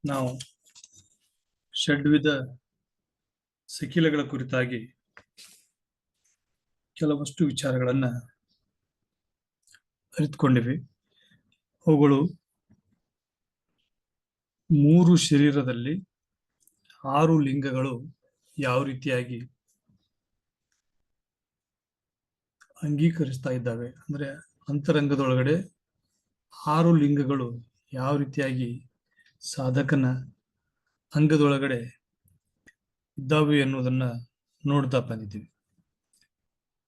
ನಾವು ಷಡ್ವಿಧ ಸಕಿಲಗಳ ಕುರಿತಾಗಿ ಕೆಲವಷ್ಟು ವಿಚಾರಗಳನ್ನ ಅರಿತುಕೊಂಡಿವಿ. ಅವುಗಳು 3 ಶರೀರದಲ್ಲಿ 6 ಲಿಂಗಗಳು ಯಾವ ರೀತಿಯಾಗಿ ಅಂಗೀಕರಿಸ್ತಾ ಇದ್ದಾವೆ, ಅಂದ್ರೆ ಅಂತರಂಗದೊಳಗಡೆ 6 ಲಿಂಗಗಳು ಯಾವ ರೀತಿಯಾಗಿ ಸಾಧಕನ ಅಂಗದೊಳಗಡೆ ಇದ್ದಾವೆ ಎನ್ನುವುದನ್ನ ನೋಡ್ತಾ ಬಂದಿದ್ದೀವಿ.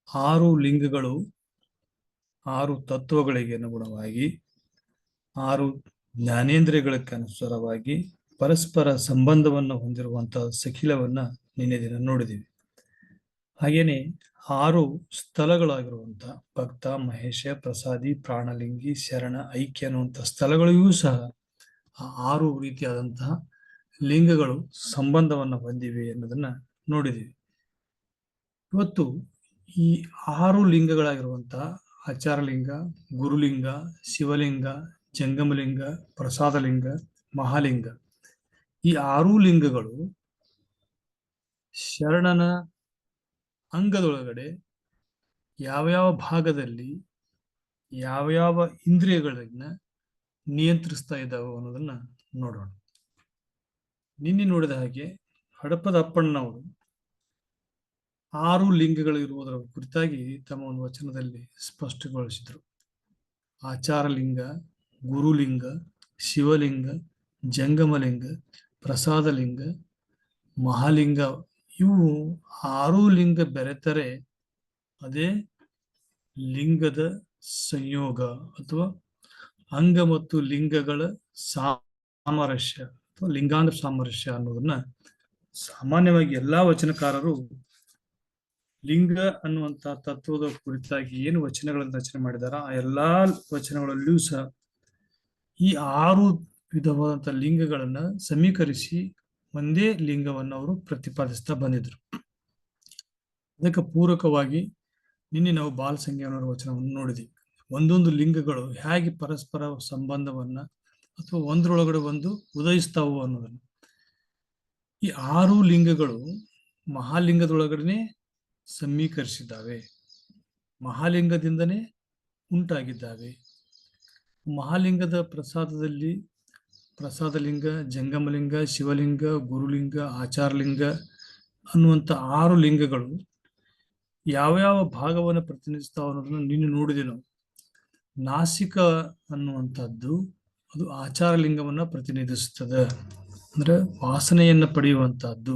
6 ಲಿಂಗಗಳು 6 ತತ್ವಗಳಿಗೆ ಅನುಗುಣವಾಗಿ 6 ಜ್ಞಾನೇಂದ್ರಿಯಗಳಿಗೆ ಅನುಸಾರವಾಗಿ ಪರಸ್ಪರ ಸಂಬಂಧವನ್ನು ಹೊಂದಿರುವಂತಹ ಸಖಿಲವನ್ನ ನಿನ್ನೆ ದಿನ ನೋಡಿದ್ದೀವಿ. ಹಾಗೇನೆ 6 ಸ್ಥಳಗಳಾಗಿರುವಂತ ಭಕ್ತ, ಮಹೇಶ, ಪ್ರಸಾದಿ, ಪ್ರಾಣಲಿಂಗಿ, ಶರಣ, ಐಕ್ಯ ಅನ್ನುವಂಥ ಸ್ಥಳಗಳಿಗೂ ಸಹ ಆ 6 ರೀತಿಯಾದಂತಹ ಲಿಂಗಗಳು ಸಂಬಂಧವನ್ನು ಹೊಂದಿವೆ ಅನ್ನೋದನ್ನ ನೋಡಿದ್ದೀವಿ. ಇವತ್ತು ಈ 6 ಲಿಂಗಗಳಾಗಿರುವಂತಹ ಆಚಾರಲಿಂಗ, ಗುರುಲಿಂಗ, ಶಿವಲಿಂಗ, ಜಂಗಮಲಿಂಗ, ಪ್ರಸಾದಲಿಂಗ, ಮಹಾಲಿಂಗ, ಈ 6 ಲಿಂಗಗಳು ಶರಣನ ಅಂಗದೊಳಗಡೆ ಯಾವ್ಯಾವ ಭಾಗದಲ್ಲಿ ಯಾವ್ಯಾವ ಇಂದ್ರಿಯಗಳನ್ನ ನಿಯಂತ್ರಿಸ್ತಾ ಇದ್ದಾವೆ ಅನ್ನೋದನ್ನ ನೋಡೋಣ. ನಿನ್ನೆ ನೋಡಿದ ಹಾಗೆ ಹಡಪದ ಅಪ್ಪಣ್ಣನವರು 6 ಲಿಂಗಗಳು ಇರುವುದರ ಕುರಿತಾಗಿ ತಮ್ಮ ಒಂದು ವಚನದಲ್ಲಿ ಸ್ಪಷ್ಟಗೊಳಿಸಿದರು. ಆಚಾರಲಿಂಗ, ಗುರುಲಿಂಗ, ಶಿವಲಿಂಗ, ಜಂಗಮಲಿಂಗ, ಪ್ರಸಾದಲಿಂಗ, ಮಹಾಲಿಂಗ, ಇವು 6 ಲಿಂಗ ಬೆರೆತರೆ ಅದೇ ಲಿಂಗದ ಸಂಯೋಗ ಅಥವಾ ಅಂಗ ಮತ್ತು ಲಿಂಗಗಳ ಸಾಮರಸ್ಯ ಅಥವಾ ಲಿಂಗಾಂಗ ಸಾಮರಸ್ಯ ಅನ್ನೋದನ್ನ ಸಾಮಾನ್ಯವಾಗಿ ಎಲ್ಲಾ ವಚನಕಾರರು ಲಿಂಗ ಅನ್ನುವಂತಹ ತತ್ವದ ಕುರಿತಾಗಿ ಏನು ವಚನಗಳನ್ನು ರಚನೆ ಮಾಡಿದಾರ ಆ ಎಲ್ಲಾ ವಚನಗಳಲ್ಲಿಯೂ ಸಹ ಈ 6 ವಿಧವಾದಂತಹ ಲಿಂಗಗಳನ್ನ ಸಮೀಕರಿಸಿ ಒಂದೇ ಲಿಂಗವನ್ನು ಅವರು ಪ್ರತಿಪಾದಿಸ್ತಾ ಬಂದಿದ್ರು. ಅದಕ್ಕೆ ಪೂರಕವಾಗಿ ನಿನ್ನೆ ನಾವು ಬಾಲಸಂಖ್ಯಾನವರ ವಚನವನ್ನು ನೋಡಿದ್ವಿ. ಒಂದೊಂದು ಲಿಂಗಗಳು ಹೇಗೆ ಪರಸ್ಪರ ಸಂಬಂಧವನ್ನ ಅಥವಾ ಒಂದರೊಳಗಡೆ ಒಂದು ಉದಯಿಸ್ತಾವು ಅನ್ನೋದನ್ನು. ಈ 6 ಲಿಂಗಗಳು ಮಹಾಲಿಂಗದೊಳಗಡೆ ಸಮೀಕರಿಸಿದ್ದಾವೆ, ಮಹಾಲಿಂಗದಿಂದನೇ ಉಂಟಾಗಿದ್ದಾವೆ. ಮಹಾಲಿಂಗದ ಪ್ರಸಾದದಲ್ಲಿ ಪ್ರಸಾದಲಿಂಗ, ಜಂಗಮಲಿಂಗ, ಶಿವಲಿಂಗ, ಗುರುಲಿಂಗ, ಆಚಾರಲಿಂಗ ಅನ್ನುವಂಥ 6 ಲಿಂಗಗಳು ಯಾವ್ಯಾವ ಭಾಗವನ್ನು ಪ್ರತಿನಿಧಿಸ್ತಾವ ಅನ್ನೋದನ್ನು ನಿನ್ನೆ ನೋಡಿದೆ ನಾವು. ನಾಸಿಕ ಅನ್ನುವಂಥದ್ದು ಅದು ಆಚಾರಲಿಂಗವನ್ನ ಪ್ರತಿನಿಧಿಸುತ್ತದೆ, ಅಂದ್ರೆ ವಾಸನೆಯನ್ನ ಪಡೆಯುವಂತಹದ್ದು.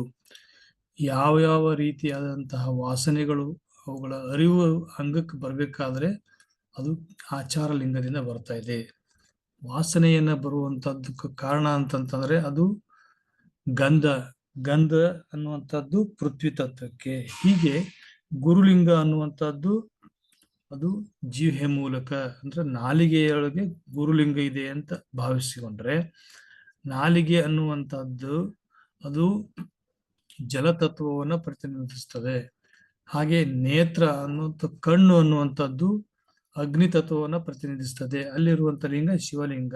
ಯಾವ ಯಾವ ರೀತಿಯಾದಂತಹ ವಾಸನೆಗಳು ಅವುಗಳ ಅರಿವು ಅಂಗಕ್ಕೆ ಬರಬೇಕಾದ್ರೆ ಅದು ಆಚಾರಲಿಂಗದಿಂದ ಬರ್ತಾ ಇದೆ. ವಾಸನೆಯನ್ನ ಬರುವಂತಹದ್ದಕ್ಕೆ ಕಾರಣ ಅಂತಂತಂದ್ರೆ ಅದು ಗಂಧ ಅನ್ನುವಂಥದ್ದು ಪೃಥ್ವಿ ತತ್ವಕ್ಕೆ. ಹೀಗೆ ಗುರುಲಿಂಗ ಅನ್ನುವಂಥದ್ದು ಅದು ಜೀವೆ ಮೂಲಕ, ಅಂದ್ರೆ ನಾಲಿಗೆಯೊಳಗೆ ಗುರುಲಿಂಗ ಇದೆ ಅಂತ ಭಾವಿಸಿಕೊಂಡ್ರೆ, ನಾಲಿಗೆ ಅನ್ನುವಂಥದ್ದು ಅದು ಜಲತತ್ವವನ್ನು ಪ್ರತಿನಿಧಿಸ್ತದೆ. ಹಾಗೆ ನೇತ್ರ ಅನ್ನುವಂಥ ಕಣ್ಣು ಅನ್ನುವಂಥದ್ದು ಅಗ್ನಿ ತತ್ವವನ್ನ ಪ್ರತಿನಿಧಿಸ್ತದೆ, ಅಲ್ಲಿರುವಂತ ಲಿಂಗ ಶಿವಲಿಂಗ.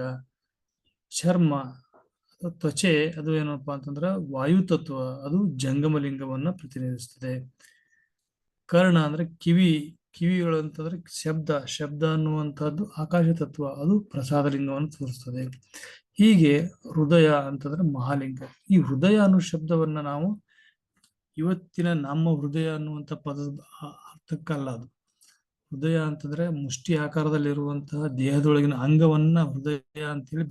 ಚರ್ಮ ತ್ವಚೆ ಅದು ಏನಪ್ಪಾ ಅಂತಂದ್ರ ವಾಯು ತತ್ವ, ಅದು ಜಂಗಮ ಲಿಂಗವನ್ನ ಪ್ರತಿನಿಧಿಸ್ತದೆ. ಕರ್ಣ ಅಂದ್ರೆ ಕಿವಿಗಳು ಅಂತಂದ್ರೆ ಶಬ್ದ ಅನ್ನುವಂಥದ್ದು ಆಕಾಶ ತತ್ವ, ಅದು ಪ್ರಸಾದ ಲಿಂಗವನ್ನು ತೋರಿಸ್ತದೆ. ಹೀಗೆ ಹೃದಯ ಅಂತಂದ್ರೆ ಮಹಾಲಿಂಗ. ಈ ಹೃದಯ ಅನ್ನೋ ಶಬ್ದವನ್ನ ನಾವು ಇವತ್ತಿನ ನಮ್ಮ ಹೃದಯ ಅನ್ನುವಂಥ ಪದದ ಅರ್ಥಕ್ಕಲ್ಲ. ಅದು ಹೃದಯ ಅಂತಂದ್ರೆ ಮುಷ್ಟಿ ಆಕಾರದಲ್ಲಿರುವಂತಹ ದೇಹದೊಳಗಿನ ಅಂಗವನ್ನ ಹೃದಯ ಅಂತೇಳಿ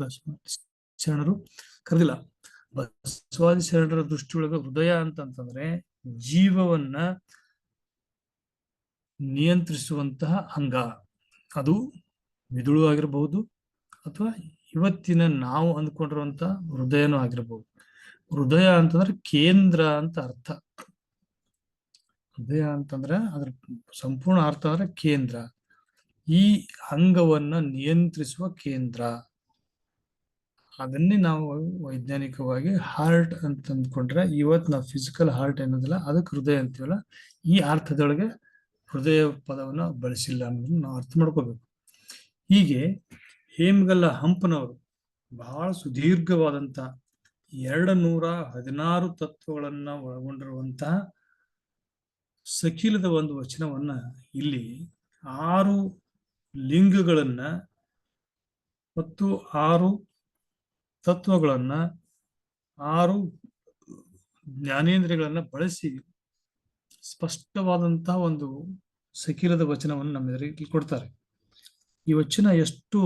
ಶರಣರು ಕರೆದಿಲ್ಲ. ಬಸವಾದಿ ಶರಣರ ದೃಷ್ಟಿಯೊಳಗ ಹೃದಯ ಅಂತಂತಂದ್ರೆ ಜೀವವನ್ನ ನಿಯಂತ್ರಿಸುವಂತಹ ಅಂಗ. ಅದು ಮಿದುಳು ಆಗಿರಬಹುದು ಅಥವಾ ಇವತ್ತಿನ ನಾವು ಅಂದ್ಕೊಂಡಿರುವಂತ ಹೃದಯನೂ ಆಗಿರಬಹುದು. ಹೃದಯ ಅಂತಂದ್ರೆ ಕೇಂದ್ರ ಅಂತ ಅರ್ಥ. ಹೃದಯ ಅಂತಂದ್ರೆ ಅದ್ರ ಸಂಪೂರ್ಣ ಅರ್ಥ ಅಂದ್ರೆ ಕೇಂದ್ರ, ಈ ಅಂಗವನ್ನ ನಿಯಂತ್ರಿಸುವ ಕೇಂದ್ರ. ಅದನ್ನೇ ನಾವು ವೈಜ್ಞಾನಿಕವಾಗಿ ಹಾರ್ಟ್ ಅಂತ ಅಂದ್ಕೊಂಡ್ರೆ, ಇವತ್ತು ನಾವು ಫಿಸಿಕಲ್ ಹಾರ್ಟ್ ಅನ್ನೋದಿಲ್ಲ, ಅದಕ್ಕೆ ಹೃದಯ ಅಂತೀವಲ್ಲ, ಈ ಅರ್ಥದೊಳಗೆ ಹೃದಯ ಪದವನ್ನ ಬಳಸಿಲ್ಲ ಅನ್ನೋದನ್ನ ನಾವು ಅರ್ಥ ಮಾಡ್ಕೋಬೇಕು. ಹೀಗೆ ಹೇಮಗಲ್ಲ ಹಂಪನವರು ಬಹಳ ಸುದೀರ್ಘವಾದಂತ 216 ತತ್ವಗಳನ್ನ ಒಳಗೊಂಡಿರುವಂತಹ ಸಕೀಲದ ಒಂದು ವಚನವನ್ನ ಇಲ್ಲಿ 6 ಲಿಂಗಗಳನ್ನ ಮತ್ತು 6 ತತ್ವಗಳನ್ನ 6 ಜ್ಞಾನೇಂದ್ರಿಯಗಳನ್ನ ಬಳಸಿ ಸ್ಪಷ್ಟವಾದಂತಹ ಒಂದು ಸಕೀಲದ ವಚನವನ್ನು ನಮ್ಮ ಎದುರಿಗೆ ಕೊಡ್ತಾರೆ. ಈ ವಚನ ಎಷ್ಟು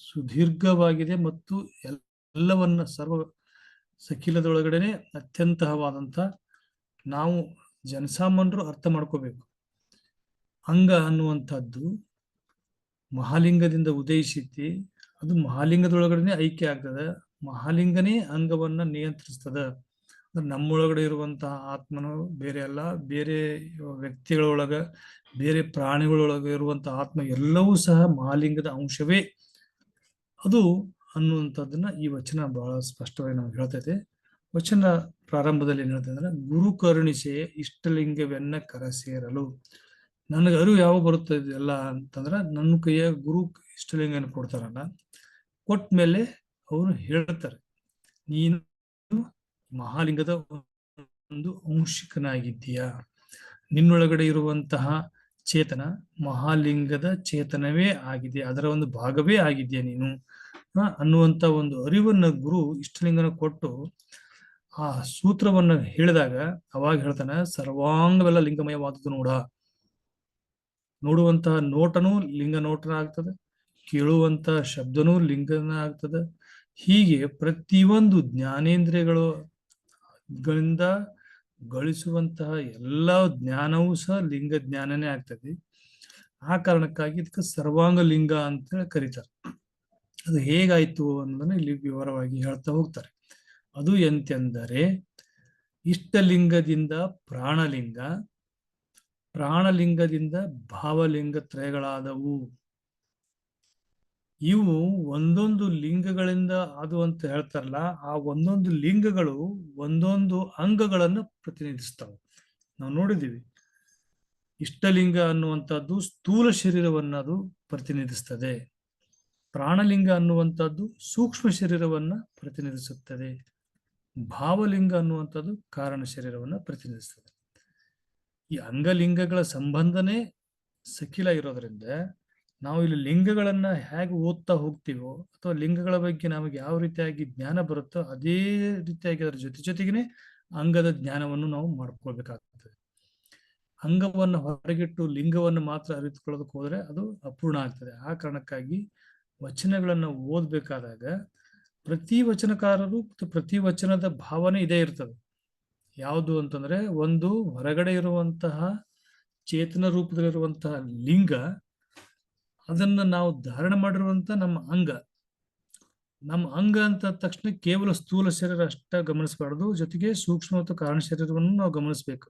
ಸುದೀರ್ಘವಾಗಿದೆ ಮತ್ತು ಎಲ್ಲವನ್ನ ಸರ್ವ ಸಕೀಲದೊಳಗಡೆನೆ ಅತ್ಯಂತವಾದಂತ ನಾವು ಜನಸಾಮಾನ್ಯರು ಅರ್ಥ ಮಾಡ್ಕೋಬೇಕು. ಅಂಗ ಅನ್ನುವಂಥದ್ದು ಮಹಾಲಿಂಗದಿಂದ ಉದಯಿಸಿತಿ, ಅದು ಮಹಾಲಿಂಗದೊಳಗಡೆ ಐಕ್ಯ ಆಗ್ತದೆ. ಮಹಾಲಿಂಗನೇ ಅಂಗವನ್ನ ನಿಯಂತ್ರಿಸ್ತದ. ನಮ್ಮೊಳಗಡೆ ಇರುವಂತಹ ಆತ್ಮನು ಬೇರೆ ಅಲ್ಲ, ಬೇರೆ ವ್ಯಕ್ತಿಗಳೊಳಗ, ಬೇರೆ ಪ್ರಾಣಿಗಳೊಳಗ ಇರುವಂತಹ ಆತ್ಮ ಎಲ್ಲವೂ ಸಹ ಮಹಾಲಿಂಗದ ಅಂಶವೇ ಅದು ಅನ್ನುವಂಥದ್ದನ್ನ ಈ ವಚನ ಬಹಳ ಸ್ಪಷ್ಟವಾಗಿ ನಾವು ಹೇಳ್ತೈತೆ. ವಚನ ಪ್ರಾರಂಭದಲ್ಲಿ ಏನ್ ಹೇಳ್ತಂದ್ರೆ, ಗುರು ಕರುಣಿಸೆ ಇಷ್ಟಲಿಂಗವೆನ್ನ ಕರಸೇರಲು. ನನಗೆ ಅರಿವು ಯಾವ ಬರುತ್ತೆ ಎಲ್ಲ ಅಂತಂದ್ರೆ, ನನ್ನ ಕೈಯ ಗುರು ಇಷ್ಟಲಿಂಗನ ಕೊಡ್ತಾರಲ್ಲ, ಕೊಟ್ಟ ಮೇಲೆ ಅವರು ಹೇಳ್ತಾರೆ, ನೀನು ಮಹಾಲಿಂಗದ ಒಂದು ಅಂಶಿಕನಾಗಿದ್ದೀಯಾ, ನಿನ್ನೊಳಗಡೆ ಇರುವಂತಹ ಚೇತನ ಮಹಾಲಿಂಗದ ಚೇತನವೇ ಆಗಿದೆ, ಅದರ ಒಂದು ಭಾಗವೇ ಆಗಿದೆಯಾ ನೀನು ಅನ್ನುವಂತ ಒಂದು ಅರಿವನ್ನ ಗುರು ಇಷ್ಟಲಿಂಗನ ಕೊಟ್ಟು ಆ ಸೂತ್ರವನ್ನ ಹೇಳಿದಾಗ ಅವಾಗ ಹೇಳ್ತಾನೆ, ಸರ್ವಾಂಗವೆಲ್ಲ ಲಿಂಗಮಯವಾದದ್ದು ನೋಡುವಂತಹ ನೋಟನೂ ಲಿಂಗ ನೋಟನ ಆಗ್ತದೆ, ಕೇಳುವಂತ ಶಬ್ದನೂ ಲಿಂಗನ ಆಗ್ತದೆ. ಹೀಗೆ ಪ್ರತಿಯೊಂದು ಜ್ಞಾನೇಂದ್ರಿಯಗಳು ಗಳಿಂದ ಗಳಿಸುವಂತಹ ಎಲ್ಲ ಜ್ಞಾನವೂ ಸಹ ಲಿಂಗ ಜ್ಞಾನನೇ ಆಗ್ತದೆ. ಆ ಕಾರಣಕ್ಕಾಗಿ ಇದಕ್ಕೆ ಸರ್ವಾಂಗ ಲಿಂಗ ಅಂತ ಕರೀತಾರೆ. ಅದು ಹೇಗಾಯ್ತು ಅನ್ನೋದನ್ನ ಇಲ್ಲಿ ವಿವರವಾಗಿ ಹೇಳ್ತಾ ಹೋಗ್ತಾರೆ. ಅದು ಎಂತೆಂದರೆ, ಇಷ್ಟಲಿಂಗದಿಂದ ಪ್ರಾಣಲಿಂಗ, ಪ್ರಾಣಲಿಂಗದಿಂದ ಭಾವಲಿಂಗ ತ್ರಯಗಳಾದವು. ಇವು ಒಂದೊಂದು ಲಿಂಗಗಳಿಂದ ಅದು ಅಂತ ಹೇಳ್ತಾರಲ್ಲ, ಆ ಒಂದೊಂದು ಲಿಂಗಗಳು ಒಂದೊಂದು ಅಂಗಗಳನ್ನು ಪ್ರತಿನಿಧಿಸ್ತವೆ. ನಾವು ನೋಡಿದೀವಿ, ಇಷ್ಟಲಿಂಗ ಅನ್ನುವಂಥದ್ದು ಸ್ಥೂಲ ಶರೀರವನ್ನ ಅದು ಪ್ರತಿನಿಧಿಸ್ತದೆ. ಪ್ರಾಣಲಿಂಗ ಅನ್ನುವಂಥದ್ದು ಸೂಕ್ಷ್ಮ ಶರೀರವನ್ನ ಪ್ರತಿನಿಧಿಸುತ್ತದೆ. ಭಾವಲಿಂಗ ಅನ್ನುವಂಥದ್ದು ಕಾರಣ ಶರೀರವನ್ನ ಪ್ರತಿನಿಧಿಸ್ತದೆ. ಈ ಅಂಗಲಿಂಗಗಳ ಸಂಬಂಧನೇ ಸಕಿಲ ಇರೋದ್ರಿಂದ ನಾವು ಇಲ್ಲಿ ಲಿಂಗಗಳನ್ನ ಹೇಗೆ ಓದ್ತಾ ಹೋಗ್ತೀವೋ, ಅಥವಾ ಲಿಂಗಗಳ ಬಗ್ಗೆ ನಮಗೆ ಯಾವ ರೀತಿಯಾಗಿ ಜ್ಞಾನ ಬರುತ್ತೋ ಅದೇ ರೀತಿಯಾಗಿ ಅದರ ಜೊತೆಗೇನೆ ಅಂಗದ ಜ್ಞಾನವನ್ನು ನಾವು ಮಾಡ್ಕೊಳ್ಬೇಕಾಗ್ತದೆ. ಅಂಗವನ್ನು ಹೊರಗಿಟ್ಟು ಲಿಂಗವನ್ನು ಮಾತ್ರ ಅರಿತುಕೊಳ್ಳೋದಕ್ಕೆ ಹೋದ್ರೆ ಅದು ಅಪೂರ್ಣ ಆಗ್ತದೆ. ಆ ಕಾರಣಕ್ಕಾಗಿ ವಚನಗಳನ್ನ ಓದ್ಬೇಕಾದಾಗ ಪ್ರತಿ ವಚನಕಾರರು ಮತ್ತು ಪ್ರತಿ ವಚನದ ಭಾವನೆ ಇದೇ ಇರ್ತದೆ. ಯಾವುದು ಅಂತಂದ್ರೆ, ಒಂದು ಹೊರಗಡೆ ಇರುವಂತಹ ಚೇತನ ರೂಪದಲ್ಲಿರುವಂತಹ ಲಿಂಗ, ಅದನ್ನ ನಾವು ಧಾರಣ ಮಾಡಿರುವಂತ ನಮ್ಮ ಅಂಗ ಅಂತ ತಕ್ಷಣ ಕೇವಲ ಸ್ಥೂಲ ಶರೀರ ಅಷ್ಟ ಗಮನಿಸಬಾರದು, ಜೊತೆಗೆ ಸೂಕ್ಷ್ಮ ಮತ್ತು ಕಾರಣ ಶರೀರವನ್ನು ನಾವು ಗಮನಿಸಬೇಕು.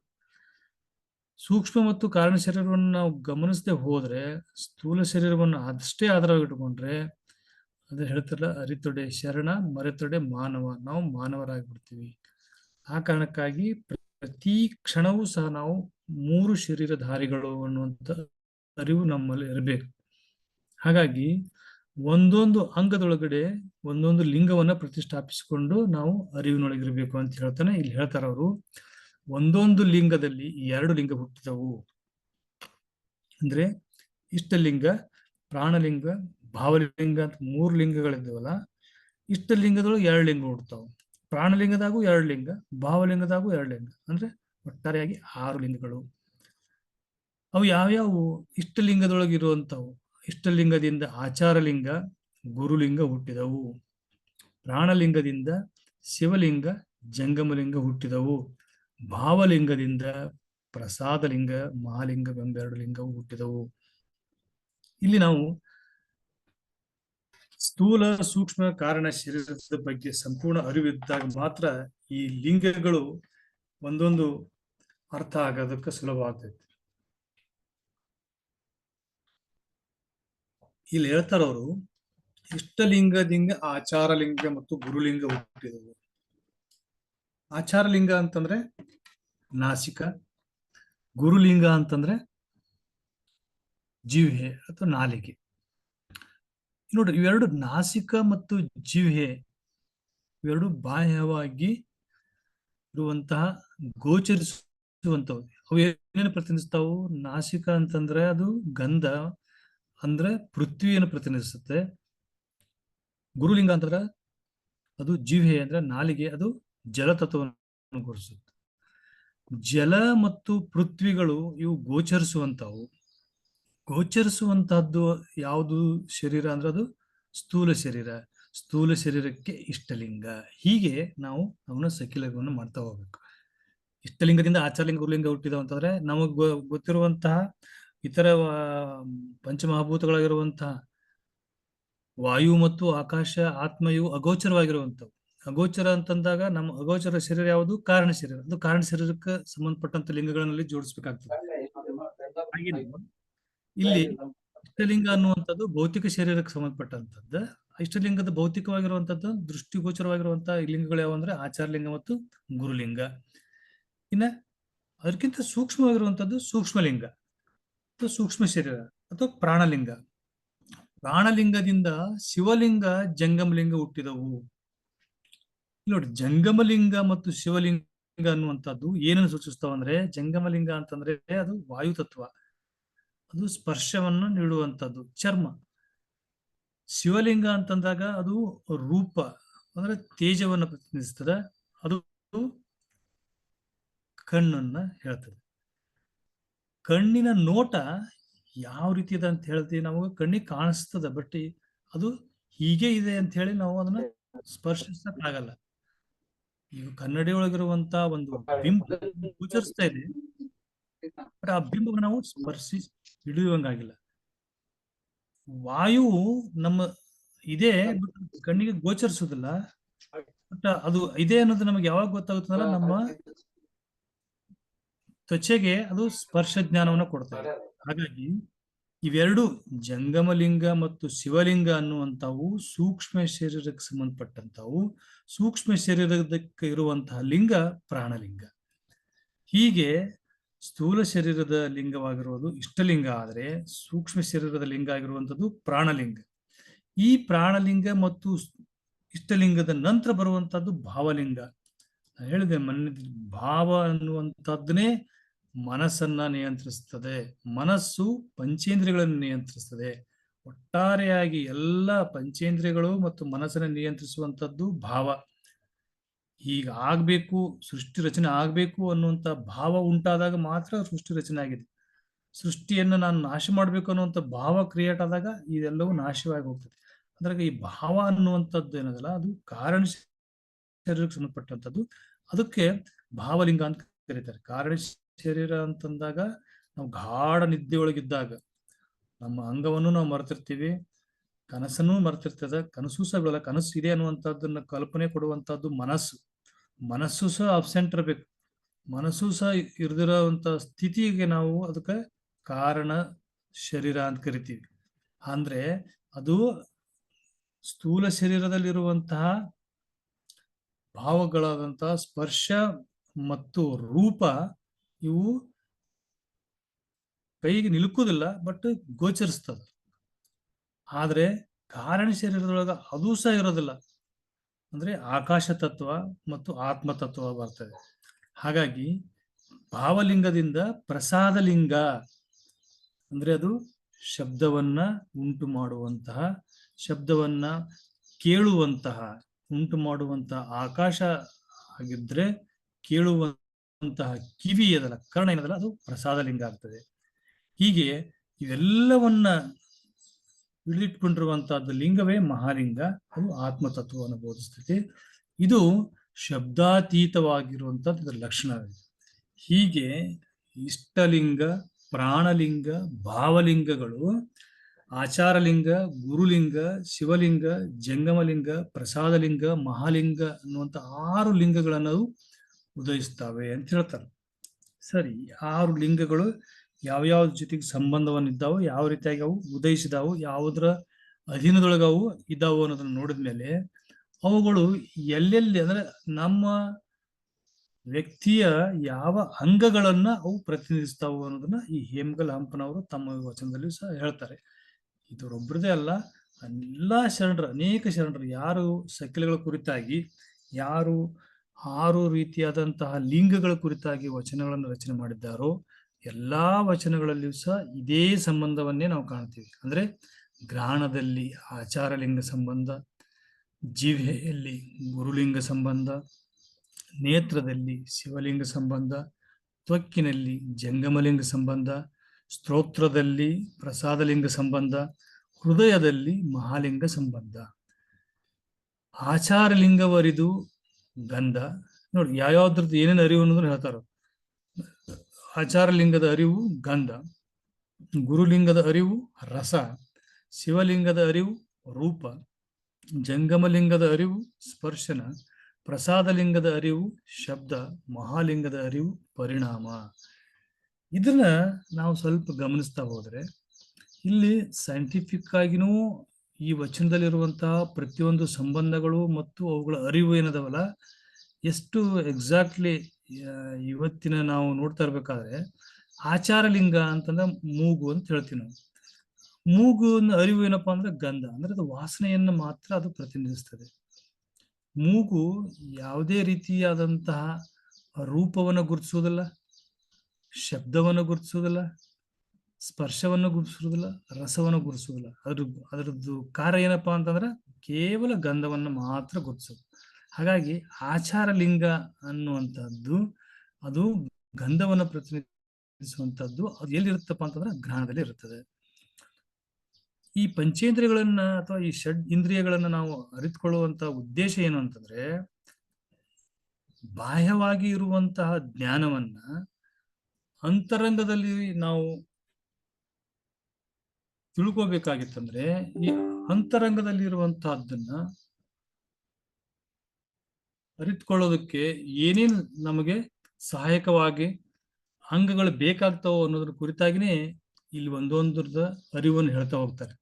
ಸೂಕ್ಷ್ಮ ಮತ್ತು ಕಾರಣ ಶರೀರವನ್ನು ನಾವು ಗಮನಿಸದೆ ಹೋದ್ರೆ, ಸ್ಥೂಲ ಶರೀರವನ್ನು ಅಷ್ಟೇ ಆಧಾರವಾಗಿಟ್ಕೊಂಡ್ರೆ, ಅದ್ರ ಹೇಳ್ತಾರಲ್ಲ, ಅರಿತೊಡೆ ಶರಣ ಮರೆತೊಡೆ ಮಾನವ, ನಾವು ಮಾನವರಾಗ್ಬಿಡ್ತೀವಿ. ಆ ಕಾರಣಕ್ಕಾಗಿ ಪ್ರತಿ ಕ್ಷಣವೂ ಸಹ ನಾವು 3 ಶರೀರಧಾರಿಗಳು ಅನ್ನುವಂಥ ಅರಿವು ನಮ್ಮಲ್ಲಿ ಇರಬೇಕು. ಹಾಗಾಗಿ ಒಂದೊಂದು ಅಂಗದೊಳಗಡೆ ಒಂದೊಂದು ಲಿಂಗವನ್ನ ಪ್ರತಿಷ್ಠಾಪಿಸಿಕೊಂಡು ನಾವು ಅರಿವಿನೊಳಗಿರ್ಬೇಕು ಅಂತ ಹೇಳ್ತಾನೆ. ಇಲ್ಲಿ ಹೇಳ್ತಾರ ಅವರು, ಒಂದೊಂದು ಲಿಂಗದಲ್ಲಿ 2 ಲಿಂಗ ಹುಟ್ಟಿದವು. ಅಂದ್ರೆ ಇಷ್ಟಲಿಂಗ, ಪ್ರಾಣಲಿಂಗ, ಭಾವಲಿಂಗ ಅಂತ 3 ಲಿಂಗಗಳಿದ್ದವಲ್ಲ, ಇಷ್ಟಲಿಂಗದೊಳಗೆ 2 ಲಿಂಗ ಹುಡ್ತಾವ. ಪ್ರಾಣಲಿಂಗದಾಗೂ 2 ಲಿಂಗ, ಭಾವಲಿಂಗದಾಗೂ 2 ಲಿಂಗ, ಅಂದ್ರೆ ಒಟ್ಟಾರೆಯಾಗಿ 6 ಲಿಂಗಗಳು. ಅವು ಯಾವ್ಯಾವು? ಇಷ್ಟಲಿಂಗದೊಳಗೆ ಇರುವಂತವು. ಇಷ್ಟಲಿಂಗದಿಂದ ಆಚಾರಲಿಂಗ, ಗುರುಲಿಂಗ ಹುಟ್ಟಿದವು. ಪ್ರಾಣಲಿಂಗದಿಂದ ಶಿವಲಿಂಗ, ಜಂಗಮಲಿಂಗ ಹುಟ್ಟಿದವು. ಭಾವಲಿಂಗದಿಂದ ಪ್ರಸಾದಲಿಂಗ, ಮಹಾಲಿಂಗ ಎಂಬೆರಡು ಲಿಂಗವು ಹುಟ್ಟಿದವು. ಇಲ್ಲಿ ನಾವು ಸ್ಥೂಲ ಸೂಕ್ಷ್ಮ ಕಾರಣ ಶರೀರದ ಬಗ್ಗೆ ಸಂಪೂರ್ಣ ಅರಿವಿದ್ದಾಗ ಮಾತ್ರ ಈ ಲಿಂಗಗಳು ಒಂದೊಂದು ಅರ್ಥ ಆಗೋದಕ್ಕೆ ಸುಲಭ ಆಗ್ತೈತಿ. ಇಲ್ಲಿ ಹೇಳ್ತಾರ ಅವರು, ಇಷ್ಟಲಿಂಗದಿಂದ ಆಚಾರಲಿಂಗ ಮತ್ತು ಗುರುಲಿಂಗ ಹುಟ್ಟಿದವು. ಆಚಾರಲಿಂಗ ಅಂತಂದ್ರೆ ನಾಸಿಕ, ಗುರುಲಿಂಗ ಅಂತಂದ್ರೆ ಜಿಹ್ವೆ ಅಥವಾ ನಾಲಿಗೆ. ನೋಡ್ರಿ, ಇವೆರಡು ನಾಸಿಕ ಮತ್ತು ಜಿಹ್ವೆ ಇವೆರಡು ಬಾಹ್ಯವಾಗಿ ಇರುವಂತಹ ಗೋಚರಿಸುವಂತವು. ಅವು ಏನೇನು ಪ್ರತಿನಿಧಿಸ್ತಾವು? ನಾಸಿಕ ಅಂತಂದ್ರೆ ಅದು ಗಂಧ ಅಂದ್ರೆ ಪೃಥ್ವಿಯನ್ನು ಪ್ರತಿನಿಧಿಸುತ್ತೆ. ಗುರುಲಿಂಗ ಅಂತಂದ್ರೆ ಅದು ಜಿಹ್ವೆ ಅಂದ್ರೆ ನಾಲಿಗೆ, ಅದು ಜಲತತ್ವವನ್ನು ಗುರುಸುತ್ತೆ. ಜಲ ಮತ್ತು ಪೃಥ್ವಿಗಳು ಇವು ಗೋಚರಿಸುವಂತವು. ಗೋಚರಿಸುವಂತಹದ್ದು ಯಾವುದು ಶರೀರ ಅಂದ್ರೆ ಅದು ಸ್ಥೂಲ ಶರೀರ. ಸ್ಥೂಲ ಶರೀರಕ್ಕೆ ಇಷ್ಟಲಿಂಗ. ಹೀಗೆ ನಾವು ಅವನ ಸಕಿಲಿಂಗವನ್ನು ಮಾಡ್ತಾ ಹೋಗ್ಬೇಕು. ಇಷ್ಟಲಿಂಗದಿಂದ ಆಚಾರಲಿಂಗ ಗುರುಲಿಂಗ ಹುಟ್ಟಿದವು ಅಂತಂದ್ರೆ ನಮಗ್ ಗೊತ್ತಿರುವಂತಹ ಇತರ ಪಂಚಮಹಾಭೂತಗಳಾಗಿರುವಂತಹ ವಾಯು ಮತ್ತು ಆಕಾಶ, ಆತ್ಮ ಇವು ಅಗೋಚರವಾಗಿರುವಂತವು. ಅಗೋಚರ ಅಂತಂದಾಗ ನಮ್ಮ ಅಗೋಚರ ಶರೀರ ಯಾವುದು? ಕಾರಣ ಶರೀರ. ಅದು ಕಾರಣ ಶರೀರಕ್ಕೆ ಸಂಬಂಧಪಟ್ಟಂತ ಲಿಂಗಗಳಲ್ಲಿ ಜೋಡಿಸ್ಬೇಕಾಗ್ತದೆ. ಹಾಗೆ ಇಲ್ಲಿ ಇಷ್ಟಲಿಂಗ ಅನ್ನುವಂಥದ್ದು ಭೌತಿಕ ಶರೀರಕ್ಕೆ ಸಂಬಂಧಪಟ್ಟಂತದ್ದು. ಇಷ್ಟಲಿಂಗದ ಭೌತಿಕವಾಗಿರುವಂತದ್ದು ದೃಷ್ಟಿಗೋಚರವಾಗಿರುವಂತಹ ಲಿಂಗಗಳು ಯಾವ ಅಂದ್ರೆ ಆಚಾರಲಿಂಗ ಮತ್ತು ಗುರುಲಿಂಗ. ಇನ್ನ ಅದಕ್ಕಿಂತ ಸೂಕ್ಷ್ಮವಾಗಿರುವಂತದ್ದು ಸೂಕ್ಷ್ಮಲಿಂಗ ಅಥವಾ ಸೂಕ್ಷ್ಮ ಶರೀರ ಅಥವಾ ಪ್ರಾಣಲಿಂಗ. ಪ್ರಾಣಲಿಂಗದಿಂದ ಶಿವಲಿಂಗ, ಜಂಗಮಲಿಂಗ ಹುಟ್ಟಿದವು. ನೋಡಿ, ಜಂಗಮಲಿಂಗ ಮತ್ತು ಶಿವಲಿಂಗ ಅನ್ನುವಂಥದ್ದು ಏನನ್ನು ಸೂಚಿಸ್ತಾವ ಅಂದ್ರೆ, ಜಂಗಮಲಿಂಗ ಅಂತಂದ್ರೆ ಅದು ವಾಯು ತತ್ವ, ಅದು ಸ್ಪರ್ಶವನ್ನು ನೀಡುವಂಥದ್ದು ಚರ್ಮ. ಶಿವಲಿಂಗ ಅಂತಂದಾಗ ಅದು ರೂಪ ಅಂದ್ರೆ ತೇಜವನ್ನು ಪ್ರತಿನಿಧಿಸ್ತದೆ, ಅದು ಕಣ್ಣನ್ನ ಹೇಳ್ತದೆ. ಕಣ್ಣಿನ ನೋಟ ಯಾವ ರೀತಿ ಇದೆ ಅಂತ ಹೇಳ್ತೀವಿ ನಾವು, ಕಣ್ಣಿಗೆ ಕಾಣಿಸ್ತದ, ಬಟ್ ಅದು ಹೀಗೆ ಇದೆ ಅಂತ ಹೇಳಿ ನಾವು ಅದನ್ನ ಸ್ಪರ್ಶಿಸಕ್ಕಾಗಲ್ಲ. ಈಗ ಕನ್ನಡಿ ಒಳಗಿರುವಂತ ಒಂದು ಬಿಂಬ ಗೋಚರಿಸ್ತಾ ಇದೆ, ಬಟ್ ಆ ಬಿಂಬವನ್ನು ನಾವು ಸ್ಪರ್ಶಿ ಹಿಡಿಯುವಂಗಾಗಿಲ್ಲ. ವಾಯು ನಮ್ಮ ಇದೆ, ಬಟ್ ಕಣ್ಣಿಗೆ ಗೋಚರಿಸುದಿಲ್ಲ. ಬಟ್ ಅದು ಇದೆ ಅನ್ನೋದು ನಮಗೆ ಯಾವಾಗ ಗೊತ್ತಾಗುತ್ತಂದ್ರೆ ನಮ್ಮ ತ್ವಚೆಗೆ ಅದು ಸ್ಪರ್ಶ ಜ್ಞಾನವನ್ನು ಕೊಡ್ತದೆ. ಹಾಗಾಗಿ ಇವೆರಡು ಜಂಗಮಲಿಂಗ ಮತ್ತು ಶಿವಲಿಂಗ ಅನ್ನುವಂಥವು ಸೂಕ್ಷ್ಮ ಶರೀರಕ್ಕೆ ಸಂಬಂಧಪಟ್ಟಂತವು. ಸೂಕ್ಷ್ಮ ಶರೀರದಕ್ಕೆ ಇರುವಂತಹ ಲಿಂಗ ಪ್ರಾಣಲಿಂಗ. ಹೀಗೆ ಸ್ಥೂಲ ಶರೀರದ ಲಿಂಗವಾಗಿರುವುದು ಇಷ್ಟಲಿಂಗ ಆದರೆ ಸೂಕ್ಷ್ಮ ಶರೀರದ ಲಿಂಗ ಆಗಿರುವಂಥದ್ದು ಪ್ರಾಣಲಿಂಗ. ಈ ಪ್ರಾಣಲಿಂಗ ಮತ್ತು ಇಷ್ಟಲಿಂಗದ ನಂತರ ಬರುವಂತಹದ್ದು ಭಾವಲಿಂಗ. ಹೇಳಿದೆ ಮೊನ್ನೆ, ಭಾವ ಅನ್ನುವಂಥದ್ದನ್ನೇ ಮನಸ್ಸನ್ನ ನಿಯಂತ್ರಿಸ್ತದೆ. ಮನಸ್ಸು ಪಂಚೇಂದ್ರಿಯಗಳನ್ನು ನಿಯಂತ್ರಿಸ್ತದೆ. ಒಟ್ಟಾರೆಯಾಗಿ ಎಲ್ಲ ಪಂಚೇಂದ್ರಿಯಗಳು ಮತ್ತು ಮನಸ್ಸನ್ನು ನಿಯಂತ್ರಿಸುವಂಥದ್ದು ಭಾವ. ಈಗ ಆಗ್ಬೇಕು, ಸೃಷ್ಟಿ ರಚನೆ ಆಗ್ಬೇಕು ಅನ್ನುವಂಥ ಭಾವ ಉಂಟಾದಾಗ ಮಾತ್ರ ಸೃಷ್ಟಿ ರಚನೆ ಆಗಿದೆ. ಸೃಷ್ಟಿಯನ್ನು ನಾನು ನಾಶ ಮಾಡ್ಬೇಕು ಅನ್ನುವಂಥ ಭಾವ ಕ್ರಿಯೇಟ್ ಆದಾಗ ಇದೆಲ್ಲವೂ ನಾಶವಾಗಿ ಹೋಗ್ತದೆ. ಅದ್ರಾಗ ಈ ಭಾವ ಅನ್ನುವಂಥದ್ದು ಏನದಲ್ಲ, ಅದು ಕಾರಣ ಶರೀರಕ್ಕೆ ಸಂಬಂಧಪಟ್ಟಂಥದ್ದು. ಅದಕ್ಕೆ ಭಾವಲಿಂಗ ಅಂತ ಕರೀತಾರೆ. ಕಾರಣ ಶರೀರ ಅಂತಂದಾಗ ನಾವು ಗಾಢ ನಿದ್ದೆಯೊಳಗಿದ್ದಾಗ ನಮ್ಮ ಅಂಗವನ್ನು ನಾವು ಮರೆತಿರ್ತೀವಿ, ಕನಸನ್ನು ಮರೆತಿರ್ತದೆ. ಕನಸು ಸಹ ಬಿಡಲ್ಲ. ಕನಸು ಇದೆ ಅನ್ನುವಂಥದ್ದನ್ನ ಕಲ್ಪನೆ ಕೊಡುವಂತಹದ್ದು ಮನಸ್ಸು. ಮನಸ್ಸು ಸಹ ಅಬ್ಸೆಂಟ್ ಇರಬೇಕು. ಮನಸ್ಸು ಸಹ ಇರ್ದಿರೋಂಥ ಸ್ಥಿತಿಗೆ ನಾವು ಅದಕ್ಕೆ ಕಾರಣ ಶರೀರ ಅಂತ ಕರಿತೀವಿ. ಅಂದ್ರೆ ಅದು ಸ್ಥೂಲ ಶರೀರದಲ್ಲಿರುವಂತಹ ಭಾವಗಳಾದಂತಹ ಸ್ಪರ್ಶ ಮತ್ತು ರೂಪ ಇವು ಕೈಗೆ ನಿಲುಕುವುದಿಲ್ಲ, ಬಟ್ ಗೋಚರಿಸ್ತದ. ಆದ್ರೆ ಕಾರಣ ಶರೀರದೊಳಗ ಅದು ಸಹ ಇರೋದಿಲ್ಲ. ಅಂದ್ರೆ ಆಕಾಶ ತತ್ವ ಮತ್ತು ಆತ್ಮ ತತ್ವ ಬರ್ತದೆ. ಹಾಗಾಗಿ ಭಾವಲಿಂಗದಿಂದ ಪ್ರಸಾದ ಲಿಂಗ ಅಂದ್ರೆ ಅದು ಶಬ್ದವನ್ನ ಉಂಟು ಮಾಡುವಂತಹ, ಶಬ್ದವನ್ನ ಕೇಳುವಂತಹ, ಉಂಟು ಮಾಡುವಂತಹ ಆಕಾಶ ಆಗಿದ್ರೆ ಕೇಳುವಂತಹ ಕಿವಿ ಅದಲ್ಲ, ಕರ್ಣ ಏನದಲ್ಲ, ಅದು ಪ್ರಸಾದ ಲಿಂಗ ಆಗ್ತದೆ. ಹೀಗೆ ಇವೆಲ್ಲವನ್ನ ಹಿಡಿದಿಟ್ಕೊಂಡಿರುವಂತಹದ್ದು ಲಿಂಗವೇ ಮಹಾಲಿಂಗ. ಅದು ಆತ್ಮತತ್ವವನ್ನು ಬೋಧಿಸ್ತದೆ. ಇದು ಶಬ್ದಾತೀತವಾಗಿರುವಂತಹದ್ದು ಲಕ್ಷಣ. ಹೀಗೆ ಇಷ್ಟಲಿಂಗ, ಪ್ರಾಣಲಿಂಗ, ಭಾವಲಿಂಗಗಳು ಆಚಾರಲಿಂಗ, ಗುರುಲಿಂಗ, ಶಿವಲಿಂಗ, ಜಂಗಮಲಿಂಗ, ಪ್ರಸಾದಲಿಂಗ, ಮಹಾಲಿಂಗ ಅನ್ನುವಂಥ 6 ಲಿಂಗಗಳನ್ನು ಉದಯಿಸ್ತವೆ ಅಂತ ಹೇಳ್ತಾರೆ. ಸರಿ, 6 ಲಿಂಗಗಳು ಯಾವ್ಯಾವ ಜೊತೆಗೆ ಸಂಬಂಧವನ್ನಿದ್ದಾವು, ಯಾವ ರೀತಿಯಾಗಿ ಅವು ಉದಯಿಸಿದಾವು, ಯಾವುದರ ಅಧೀನದೊಳಗವು ಇದ್ದಾವು ಅನ್ನೋದನ್ನ ನೋಡಿದ್ಮೇಲೆ ಅವುಗಳು ಎಲ್ಲೆಲ್ಲಿ ಅಂದ್ರೆ ನಮ್ಮ ವ್ಯಕ್ತಿಯ ಯಾವ ಅಂಗಗಳನ್ನ ಅವು ಪ್ರತಿನಿಧಿಸ್ತಾವು ಅನ್ನೋದನ್ನ ಈ ಹೇಮಗಲ್ ಹಂಪನವರು ತಮ್ಮ ವಚನದಲ್ಲಿ ಸಹ ಹೇಳ್ತಾರೆ. ಇದರೊಬ್ಬರದೇ ಅಲ್ಲ, ಎಲ್ಲಾ ಶರಣರು, ಅನೇಕ ಶರಣರು ಯಾರು ಸಕಿಲಗಳ ಕುರಿತಾಗಿ ಯಾರು 6 ರೀತಿಯಾದಂತಹ ಲಿಂಗಗಳ ಕುರಿತಾಗಿ ವಚನಗಳನ್ನು ರಚನೆ ಮಾಡಿದ್ದಾರೋ ಎಲ್ಲಾ ವಚನಗಳಲ್ಲಿಯೂ ಸಹ ಇದೇ ಸಂಬಂಧವನ್ನೇ ನಾವು ಕಾಣ್ತೀವಿ. ಅಂದ್ರೆ ಗ್ರಹಣದಲ್ಲಿ ಆಚಾರಲಿಂಗ ಸಂಬಂಧ, ಜಿಹ್ವೆಯಲ್ಲಿ ಗುರುಲಿಂಗ ಸಂಬಂಧ, ನೇತ್ರದಲ್ಲಿ ಶಿವಲಿಂಗ ಸಂಬಂಧ, ತ್ವಕ್ಕಿನಲ್ಲಿ ಜಂಗಮಲಿಂಗ ಸಂಬಂಧ, ಸ್ತೋತ್ರದಲ್ಲಿ ಪ್ರಸಾದಲಿಂಗ ಸಂಬಂಧ, ಹೃದಯದಲ್ಲಿ ಮಹಾಲಿಂಗ ಸಂಬಂಧ. ಆಚಾರಲಿಂಗವರಿದು ಗಂಧ ನೋಡಿ, ಯಾವ್ಯಾವ್ದ್ರದ್ದು ಏನೇನು ಅರಿವು ಅನ್ನೋದನ್ನ ಹೇಳ್ತಾರ. ಆಚಾರಲಿಂಗದ ಅರಿವು ಗಂಧ, ಗುರುಲಿಂಗದ ಅರಿವು ರಸ, ಶಿವಲಿಂಗದ ಅರಿವು ರೂಪ, ಜಂಗಮಲಿಂಗದ ಅರಿವು ಸ್ಪರ್ಶನ, ಪ್ರಸಾದಲಿಂಗದ ಅರಿವು ಶಬ್ದ, ಮಹಾಲಿಂಗದ ಅರಿವು ಪರಿಣಾಮ. ಇದನ್ನ ನಾವು ಸ್ವಲ್ಪ ಗಮನಿಸ್ತಾ ಹೋದ್ರೆ ಇಲ್ಲಿ ಸೈಂಟಿಫಿಕ್ ಆಗಿನೂ ಈ ವಚನದಲ್ಲಿರುವಂತಹ ಪ್ರತಿಯೊಂದು ಸಂಬಂಧಗಳು ಮತ್ತು ಅವುಗಳ ಅರಿವು ಏನದವಲ್ಲ, ಎಷ್ಟು ಎಕ್ಸಾಕ್ಟ್ಲಿ ಇವತ್ತಿನ ನಾವು ನೋಡ್ತಾ ಇರ್ಬೇಕಾದ್ರೆ ಆಚಾರಲಿಂಗ ಅಂತಂದ್ರೆ ಮೂಗು ಅಂತ ಹೇಳ್ತೀವಿ ನಾವು. ಮೂಗುನ ಅರಿವು ಏನಪ್ಪಾ ಅಂದ್ರೆ ಗಂಧ, ಅಂದ್ರೆ ಅದು ವಾಸನೆಯನ್ನು ಮಾತ್ರ ಅದು ಪ್ರತಿನಿಧಿಸ್ತದೆ. ಮೂಗು ಯಾವುದೇ ರೀತಿಯಾದಂತಹ ರೂಪವನ್ನು ಗುರುತಿಸುವುದಿಲ್ಲ, ಶಬ್ದವನ್ನು ಗುರುತಿಸುವುದಿಲ್ಲ, ಸ್ಪರ್ಶವನ್ನು ಗುರುತಿಸುವುದಿಲ್ಲ, ರಸವನ್ನು ಗುರುತಿಸುವುದಿಲ್ಲ. ಅದರದ್ದು ಕಾರ್ಯ ಏನಪ್ಪಾ ಅಂತಂದ್ರೆ ಕೇವಲ ಗಂಧವನ್ನು ಮಾತ್ರ ಗುರುತಿಸೋದು. ಹಾಗಾಗಿ ಆಚಾರಲಿಂಗ ಅನ್ನುವಂಥದ್ದು ಅದು ಗಂಧವನ್ನು ಪ್ರತಿನಿಧಿಸುವಂಥದ್ದು. ಅದು ಎಲ್ಲಿರುತ್ತಪ್ಪ ಅಂತಂದ್ರೆ ಗ್ರಹಣದಲ್ಲಿ ಇರುತ್ತದೆ. ಈ ಪಂಚೇಂದ್ರಿಯಗಳನ್ನ ಅಥವಾ ಈ ಷಡ್ ಇಂದ್ರಿಯಗಳನ್ನ ನಾವು ಅರಿತುಕೊಳ್ಳುವಂತಹ ಉದ್ದೇಶ ಏನು ಅಂತಂದ್ರೆ, ಬಾಹ್ಯವಾಗಿ ಇರುವಂತಹ ಜ್ಞಾನವನ್ನ ಅಂತರಂಗದಲ್ಲಿ ನಾವು ತಿಳ್ಕೋಬೇಕಾಗಿತ್ತಂದ್ರೆ ಈ ಅಂತರಂಗದಲ್ಲಿ ಇರುವಂತಹದ್ದನ್ನ ಅರಿತುಕೊಳ್ಳೋದಕ್ಕೆ ಏನೇನು ನಮಗೆ ಸಹಾಯಕವಾಗಿ ಅಂಗಗಳು ಬೇಕಾಗ್ತಾವೋ ಅನ್ನೋದ್ರ ಕುರಿತಾಗಿನೇ ಇಲ್ಲಿ ಒಂದೊಂದರದ ಅರಿವನ್ನು ಹೇಳ್ತಾ ಹೋಗ್ತಾರೆ.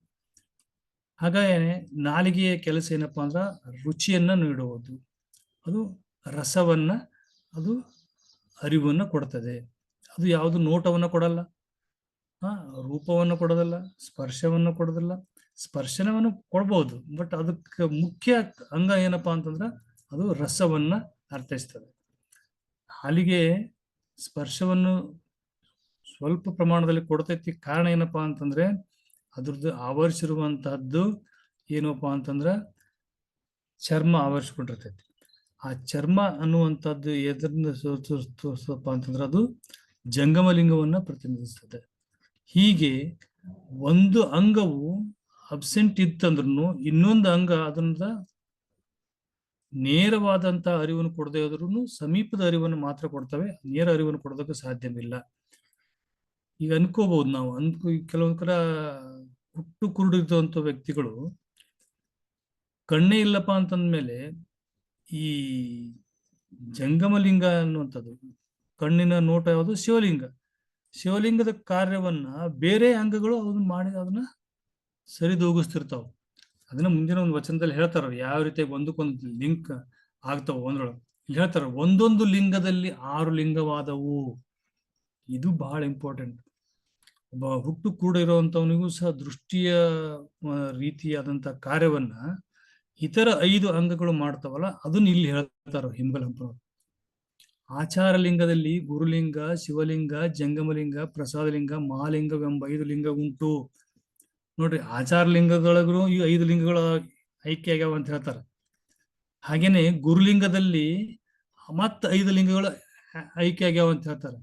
ಹಾಗಾಗಿ ನಾಲಿಗೆಯ ಕೆಲಸ ಏನಪ್ಪಾ ಅಂದ್ರ ರುಚಿಯನ್ನ ನೀಡುವುದು, ಅದು ರಸವನ್ನ, ಅದು ಅರಿವನ್ನ ಕೊಡ್ತದೆ. ಅದು ಯಾವುದು ನೋಟವನ್ನ ಕೊಡಲ್ಲ, ರೂಪವನ್ನು ಕೊಡೋದಲ್ಲ, ಸ್ಪರ್ಶವನ್ನು ಕೊಡೋದಿಲ್ಲ. ಸ್ಪರ್ಶನವನ್ನು ಕೊಡ್ಬೋದು, ಬಟ್ ಅದಕ್ಕೆ ಮುಖ್ಯ ಅಂಗ ಏನಪ್ಪಾ ಅಂತಂದ್ರ ಅದು ರಸವನ್ನ ಅರ್ಥೈಸ್ತದೆ. ನಾಲಿಗೆ ಸ್ಪರ್ಶವನ್ನು ಸ್ವಲ್ಪ ಪ್ರಮಾಣದಲ್ಲಿ ಕೊಡ್ತೈತಿ. ಕಾರಣ ಏನಪ್ಪಾ ಅಂತಂದ್ರೆ ಅದ್ರದ್ದು ಆವರಿಸಿರುವಂತಹದ್ದು ಏನಪ್ಪಾ ಅಂತಂದ್ರ ಚರ್ಮ ಆವರಿಸ್ಕೊಂಡಿರ್ತೈತಿ. ಆ ಚರ್ಮ ಅನ್ನುವಂಥದ್ದು ಎದ್ರನ್ನ ತೋರಿಸಪ್ಪ ಅಂತಂದ್ರೆ ಅದು ಜಂಗಮಲಿಂಗವನ್ನ ಪ್ರತಿನಿಧಿಸ್ತದೆ. ಹೀಗೆ ಒಂದು ಅಂಗವು ಅಬ್ಸೆಂಟ್ ಇತ್ತಂದ್ರೂ ಇನ್ನೊಂದು ಅಂಗ ಅದನ್ನ ನೇರವಾದಂತಹ ಅರಿವನ್ನು ಕೊಡದೇ ಹೋದ್ರೂ ಸಮೀಪದ ಅರಿವನ್ನು ಮಾತ್ರ ಕೊಡ್ತವೆ, ನೇರ ಅರಿವನ್ನು ಕೊಡೋದಕ್ಕೆ ಸಾಧ್ಯವಿಲ್ಲ. ಈಗ ಅನ್ಕೋಬಹುದು ನಾವು, ಕೆಲವೊಂದ್ ಕಡೆ ಹುಟ್ಟು ಕುರುಡಿರುವಂತ ವ್ಯಕ್ತಿಗಳು ಕಣ್ಣೇ ಇಲ್ಲಪ್ಪ ಅಂತಂದ್ಮೇಲೆ ಈ ಜಂಗಮಲಿಂಗ ಅನ್ನುವಂಥದ್ದು, ಕಣ್ಣಿನ ನೋಟ ಯಾವುದು ಶಿವಲಿಂಗ, ಶಿವಲಿಂಗದ ಕಾರ್ಯವನ್ನ ಬೇರೆ ಅಂಗಗಳು ಅದನ್ನ ಮಾಡಿ ಅದನ್ನ ಸರಿದೂಗಿಸ್ತಿರ್ತಾವ. ಅದನ್ನ ಮುಂದಿನ ಒಂದು ವಚನದಲ್ಲಿ ಹೇಳ್ತಾರ ಯಾವ ರೀತಿ ಒಂದಕ್ಕೊಂದು ಲಿಂಕ್ ಆಗ್ತಾವ. ಒಂದ್ರೊಳಗೆ ಇಲ್ಲಿ ಹೇಳ್ತಾರ ಒಂದೊಂದು ಲಿಂಗದಲ್ಲಿ 6 ಲಿಂಗವಾದವು. ಇದು ಬಹಳ ಇಂಪಾರ್ಟೆಂಟ್. ಒಬ್ಬ ಹುಟ್ಟು ಕೂಡ ಇರುವಂತವನಿಗೂ ಸಹ ದೃಷ್ಟಿಯ ರೀತಿಯಾದಂತಹ ಕಾರ್ಯವನ್ನ ಇತರ 5 ಅಂಗಗಳು ಮಾಡ್ತಾವಲ್ಲ, ಅದನ್ನ ಇಲ್ಲಿ ಹೇಳ್ತಾರ ಹಿಮಗಲ್ ಹಂಪನವರು. ಆಚಾರಲಿಂಗದಲ್ಲಿ ಗುರುಲಿಂಗ, ಶಿವಲಿಂಗ, ಜಂಗಮಲಿಂಗ, ಪ್ರಸಾದಲಿಂಗ, ಮಹಾಲಿಂಗವೆಂಬ 5 ಲಿಂಗ ಉಂಟು. ನೋಡ್ರಿ, ಆಚಾರಲಿಂಗದೊಳಗೂ ಈ 5 ಲಿಂಗಗಳ ಐಕ್ಯ ಆಗ್ಯಾವ ಅಂತ ಹೇಳ್ತಾರ. ಹಾಗೇನೆ ಗುರುಲಿಂಗದಲ್ಲಿ ಮತ್ತ 5 ಲಿಂಗಗಳು ಐಕ್ಯ ಆಗ್ಯಾವ ಅಂತ ಹೇಳ್ತಾರ.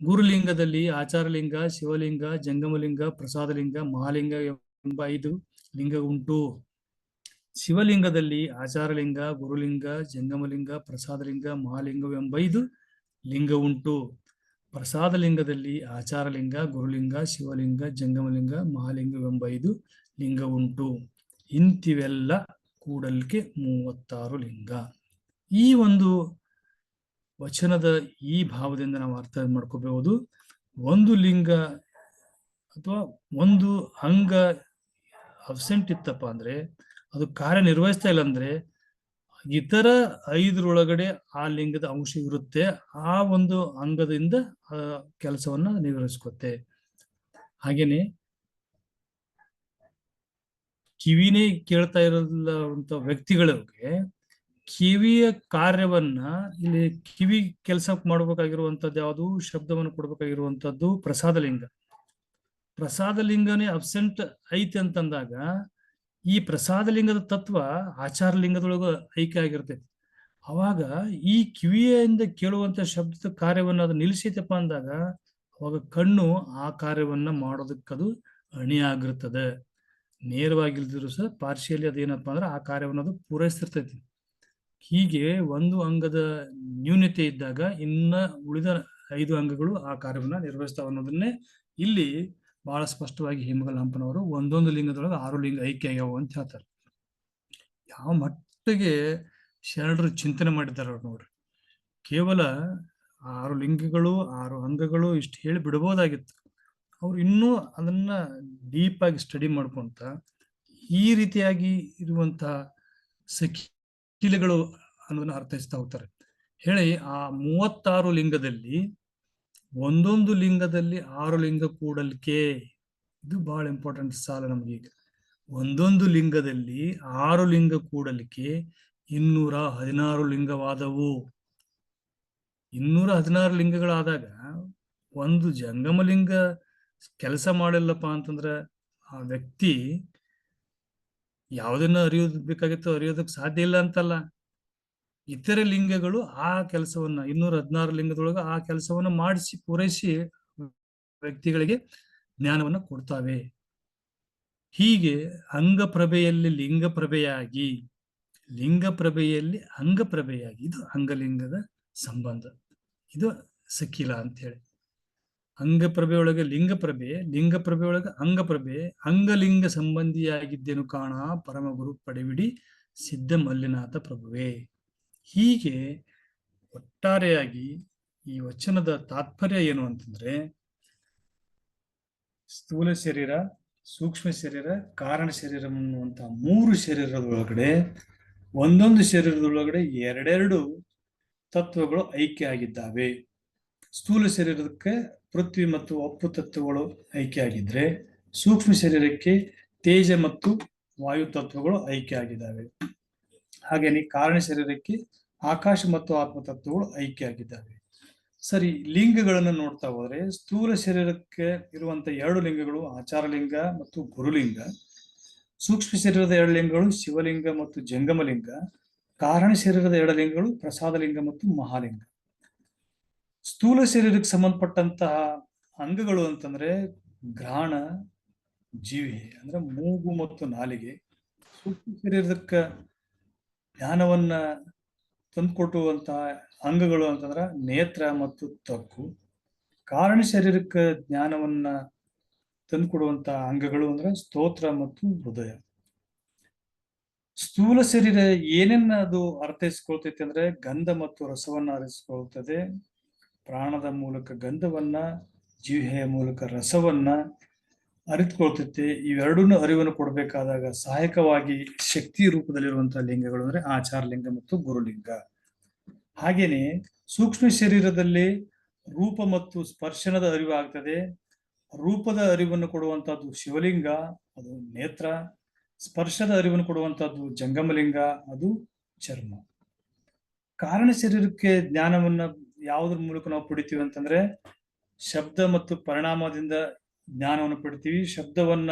ಗುರುಲಿಂಗದಲ್ಲಿ ಆಚಾರಲಿಂಗ, ಶಿವಲಿಂಗ, ಜಂಗಮಲಿಂಗ, ಪ್ರಸಾದಲಿಂಗ, ಮಹಾಲಿಂಗ ಎಂಬ 5 ಲಿಂಗ ಉಂಟು. ಶಿವಲಿಂಗದಲ್ಲಿ ಆಚಾರಲಿಂಗ, ಗುರುಲಿಂಗ, ಜಂಗಮಲಿಂಗ, ಪ್ರಸಾದಲಿಂಗ, ಮಹಾಲಿಂಗವೆಂಬ 5 ಲಿಂಗ ಉಂಟು. ಪ್ರಸಾದಲಿಂಗದಲ್ಲಿ ಆಚಾರಲಿಂಗ, ಗುರುಲಿಂಗ, ಶಿವಲಿಂಗ, ಜಂಗಮಲಿಂಗ, ಮಹಾಲಿಂಗವೆಂಬ 5 ಲಿಂಗ ಉಂಟು. ಇಂತಿವೆಲ್ಲ ಕೂಡಲಿಕ್ಕೆ 36 ಲಿಂಗ. ಈ ಒಂದು ವಚನದ ಈ ಭಾವದಿಂದ ನಾವು ಅರ್ಥ ಮಾಡ್ಕೋಬಹುದು. ಒಂದು ಲಿಂಗ ಅಥವಾ ಒಂದು ಅಂಗ ಅಬ್ಸೆಂಟ್ ಇತ್ತಪ್ಪ ಅಂದ್ರೆ, ಅದು ಕಾರ್ಯನಿರ್ವಹಿಸ್ತಾ ಇಲ್ಲ ಅಂದ್ರೆ ಇತರ 5ರೊಳಗಡೆ ಆ ಲಿಂಗದ ಅಂಶ ಇರುತ್ತೆ. ಆ ಒಂದು ಅಂಗದಿಂದ ಕೆಲಸವನ್ನ ನಿರ್ವಹಿಸ್ಕೊತ್ತೆ. ಹಾಗೇನೆ ಕಿವಿನೇ ಕೇಳ್ತಾ ಇರೋದಿಲ್ಲ ಅಂತ ವ್ಯಕ್ತಿಗಳಿಗೆ ಕಿವಿಯ ಕಾರ್ಯವನ್ನ ಇಲ್ಲಿ ಕಿವಿ ಕೆಲಸ ಮಾಡ್ಬೇಕಾಗಿರುವಂತದ್ದು ಯಾವುದು, ಶಬ್ದವನ್ನು ಕೊಡ್ಬೇಕಾಗಿರುವಂತದ್ದು ಪ್ರಸಾದ ಲಿಂಗ. ಪ್ರಸಾದ ಲಿಂಗನೇ ಅಬ್ಸೆಂಟ್ ಐತಿ ಅಂತಂದಾಗ ಈ ಪ್ರಸಾದ ಲಿಂಗದ ತತ್ವ ಆಚಾರ ಲಿಂಗದೊಳಗ ಐಕ್ಯ ಆಗಿರ್ತೈತಿ. ಅವಾಗ ಈ ಕಿವಿಯಿಂದ ಕೇಳುವಂತ ಶಬ್ದದ ಕಾರ್ಯವನ್ನ ಅದು ನಿಲ್ಲಿಸೈತಪ್ಪ ಅಂದಾಗ ಅವಾಗ ಕಣ್ಣು ಆ ಕಾರ್ಯವನ್ನ ಮಾಡೋದಕ್ಕದು ಅಣಿಯಾಗಿರ್ತದೆ. ನೇರವಾಗಿಲ್ದಿದ್ರು ಸಹ ಪಾರ್ಶಿಯಲಿ ಅದೇನಪ್ಪ ಅಂದ್ರೆ ಆ ಕಾರ್ಯವನ್ನು ಅದು ಪೂರೈಸ್ತಿರ್ತೈತಿ. ಹೀಗೆ ಒಂದು ಅಂಗದ ನ್ಯೂನತೆ ಇದ್ದಾಗ ಇನ್ನ ಉಳಿದ 5 ಅಂಗಗಳು ಆ ಕಾರ್ಯವನ್ನ ನಿರ್ವಹಿಸ್ತಾವ ಅನ್ನೋದನ್ನೇ ಇಲ್ಲಿ ಬಹಳ ಸ್ಪಷ್ಟವಾಗಿ ಹೇಮಗಲ್ ಒಂದೊಂದು ಲಿಂಗದೊಳಗೆ 6 ಲಿಂಗ ಐಕ್ಯ ಆಗ್ಯಾವ ಅಂತ ಹೇಳ್ತಾರೆ. ಯಾವ ಮಟ್ಟಿಗೆ ಶರಣರು ಚಿಂತನೆ ಮಾಡಿದ್ದಾರೆ ಅವ್ರು ನೋಡ್ರಿ. ಕೇವಲ 6 ಲಿಂಗಗಳು 6 ಅಂಗಗಳು ಇಷ್ಟು ಹೇಳಿ ಬಿಡಬಹುದಾಗಿತ್ತು. ಅವ್ರು ಇನ್ನೂ ಅದನ್ನ ಡೀಪ್ ಆಗಿ ಸ್ಟಡಿ ಮಾಡ್ಕೊಂತ ಈ ರೀತಿಯಾಗಿ ಇರುವಂತಹ ಸಖಿಲೆಗಳು ಅನ್ನೋದನ್ನ ಅರ್ಥೈಸ್ತಾ ಹೋಗ್ತಾರೆ. ಹೇಳಿ ಆ 36 ಲಿಂಗದಲ್ಲಿ ಒಂದೊಂದು ಲಿಂಗದಲ್ಲಿ 6 ಲಿಂಗ ಕೂಡಲಿಕ್ಕೆ, ಇದು ಬಹಳ ಇಂಪಾರ್ಟೆಂಟ್ ಸಾಲ ನಮಗೀಗ. ಒಂದೊಂದು ಲಿಂಗದಲ್ಲಿ 6 ಲಿಂಗ ಕೂಡಲಿಕ್ಕೆ 216 ಲಿಂಗವಾದವು. 216 ಲಿಂಗಗಳಾದಾಗ ಒಂದು ಜಂಗಮ ಲಿಂಗ ಕೆಲಸ ಮಾಡಿಲ್ಲಪ್ಪ ಅಂತಂದ್ರ ಆ ವ್ಯಕ್ತಿ ಯಾವುದನ್ನ ಅರಿಯೋದ್ ಬೇಕಾಗಿತ್ತು ಅರಿಯೋದಕ್ಕೆ ಸಾಧ್ಯ ಇಲ್ಲ ಅಂತಲ್ಲ. ಇತರೆ ಲಿಂಗಗಳು ಆ ಕೆಲಸವನ್ನ 216 ಲಿಂಗದೊಳಗ ಆ ಕೆಲಸವನ್ನ ಮಾಡಿಸಿ ಪೂರೈಸಿ ವ್ಯಕ್ತಿಗಳಿಗೆ ಜ್ಞಾನವನ್ನ ಕೊಡ್ತಾವೆ. ಹೀಗೆ ಅಂಗಪ್ರಭೆಯಲ್ಲಿ ಲಿಂಗಪ್ರಭೆಯಾಗಿ, ಲಿಂಗಪ್ರಭೆಯಲ್ಲಿ ಅಂಗಪ್ರಭೆಯಾಗಿ, ಇದು ಅಂಗಲಿಂಗದ ಸಂಬಂಧ. ಇದು ಸಖಿಲ ಅಂತ ಹೇಳಿ. ಅಂಗಪ್ರಭೆಯೊಳಗೆ ಲಿಂಗಪ್ರಭೆ, ಲಿಂಗಪ್ರಭೆಯೊಳಗೆ ಅಂಗಪ್ರಭೆ, ಅಂಗಲಿಂಗ ಸಂಬಂಧಿಯಾಗಿದ್ದೇನು ಕಾಣ ಪರಮಗುರು ಪಡೆವಿಡಿ ಸಿದ್ಧ ಮಲ್ಲಿನಾಥ ಪ್ರಭುವೇ. ಹೀಗೆ ಒಟ್ಟಾರೆಯಾಗಿ ಈ ವಚನದ ತಾತ್ಪರ್ಯ ಏನು ಅಂತಂದ್ರೆ, ಸ್ಥೂಲ ಶರೀರ, ಸೂಕ್ಷ್ಮ ಶರೀರ, ಕಾರಣ ಶರೀರ ಅನ್ನುವಂತ 3 ಶರೀರದೊಳಗಡೆ ಒಂದೊಂದು ಶರೀರದೊಳಗಡೆ 2 ತತ್ವಗಳು ಐಕ್ಯ ಆಗಿದ್ದಾವೆ. ಸ್ಥೂಲ ಶರೀರಕ್ಕೆ ಪೃಥ್ವಿ ಮತ್ತು ಒಪ್ಪು ತತ್ವಗಳು ಐಕ್ಯ ಆಗಿದ್ರೆ, ಸೂಕ್ಷ್ಮ ಶರೀರಕ್ಕೆ ತೇಜ ಮತ್ತು ವಾಯು ತತ್ವಗಳು ಐಕ್ಯ ಆಗಿದ್ದಾವೆ. ಹಾಗೇನೆ ಕಾರಣ ಶರೀರಕ್ಕೆ ಆಕಾಶ ಮತ್ತು ಆತ್ಮ ತತ್ವಗಳು ಐಕ್ಯ ಆಗಿದ್ದಾವೆ. ಸರಿ, ಲಿಂಗಗಳನ್ನು ನೋಡ್ತಾ ಹೋದ್ರೆ ಸ್ಥೂಲ ಶರೀರಕ್ಕೆ ಇರುವಂತ 2 ಲಿಂಗಗಳು ಆಚಾರ ಲಿಂಗ ಮತ್ತು ಗುರುಲಿಂಗ. ಸೂಕ್ಷ್ಮ ಶರೀರದ 2 ಲಿಂಗಗಳು ಶಿವಲಿಂಗ ಮತ್ತು ಜಂಗಮಲಿಂಗ. ಕಾರಣ ಶರೀರದ 2 ಲಿಂಗಗಳು ಪ್ರಸಾದ ಲಿಂಗ ಮತ್ತು ಮಹಾಲಿಂಗ. ಸ್ಥೂಲ ಶರೀರಕ್ಕೆ ಸಂಬಂಧಪಟ್ಟಂತಹ ಅಂಗಗಳು ಅಂತಂದ್ರೆ ಘ್ರಾಣ, ಜೀವೆ ಅಂದ್ರೆ ಮೂಗು ಮತ್ತು ನಾಲಿಗೆ. ಸೂಕ್ಷ್ಮ ಶರೀರಕ್ಕೆ ಜ್ಞಾನವನ್ನ ತಂದುಕೊಟ್ಟುವಂತಹ ಅಂಗಗಳು ಅಂತಂದ್ರೆ ನೇತ್ರ ಮತ್ತು ತ್ವಕ್ಕು. ಕಾರಣ ಶರೀರಕ್ಕೆ ಜ್ಞಾನವನ್ನ ತಂದುಕೊಡುವಂತಹ ಅಂಗಗಳು ಅಂದ್ರೆ ಸ್ತೋತ್ರ ಮತ್ತು ಹೃದಯ. ಸ್ಥೂಲ ಶರೀರ ಏನನ್ನ ಅದು ಅರ್ಥೈಸ್ಕೊಳ್ತೈತಿ ಅಂದ್ರೆ ಗಂಧ ಮತ್ತು ರಸವನ್ನ ಅರಿಸ್ಕೊಳ್ತದೆ. ಪ್ರಾಣದ ಮೂಲಕ ಗಂಧವನ್ನ, ಜೀವೆಯ ಮೂಲಕ ರಸವನ್ನ ಅರಿತುಕೊಳ್ತೈತಿ. ಇವೆರಡನ್ನೂ ಅರಿವನ್ನು ಕೊಡಬೇಕಾದಾಗ ಸಹಾಯಕವಾಗಿ ಶಕ್ತಿ ರೂಪದಲ್ಲಿರುವಂತಹ ಲಿಂಗಗಳು ಅಂದ್ರೆ ಆಚಾರ ಲಿಂಗ ಮತ್ತು ಗುರುಲಿಂಗ. ಹಾಗೇನೆ ಸೂಕ್ಷ್ಮ ಶರೀರದಲ್ಲಿ ರೂಪ ಮತ್ತು ಸ್ಪರ್ಶನದ ಅರಿವು ಆಗ್ತದೆ. ರೂಪದ ಅರಿವನ್ನು ಕೊಡುವಂತಹದ್ದು ಶಿವಲಿಂಗ, ಅದು ನೇತ್ರ. ಸ್ಪರ್ಶದ ಅರಿವನ್ನು ಕೊಡುವಂತಹದ್ದು ಜಂಗಮಲಿಂಗ, ಅದು ಚರ್ಮ. ಕಾರಣ ಶರೀರಕ್ಕೆ ಜ್ಞಾನವನ್ನ ಯಾವುದ್ರ ಮೂಲಕ ನಾವು ಪಡಿತೀವಿ ಅಂತಂದ್ರೆ ಶಬ್ದ ಮತ್ತು ಪರಿಣಾಮದಿಂದ ಜ್ಞಾನವನ್ನು ಪಡಿತೀವಿ. ಶಬ್ದವನ್ನ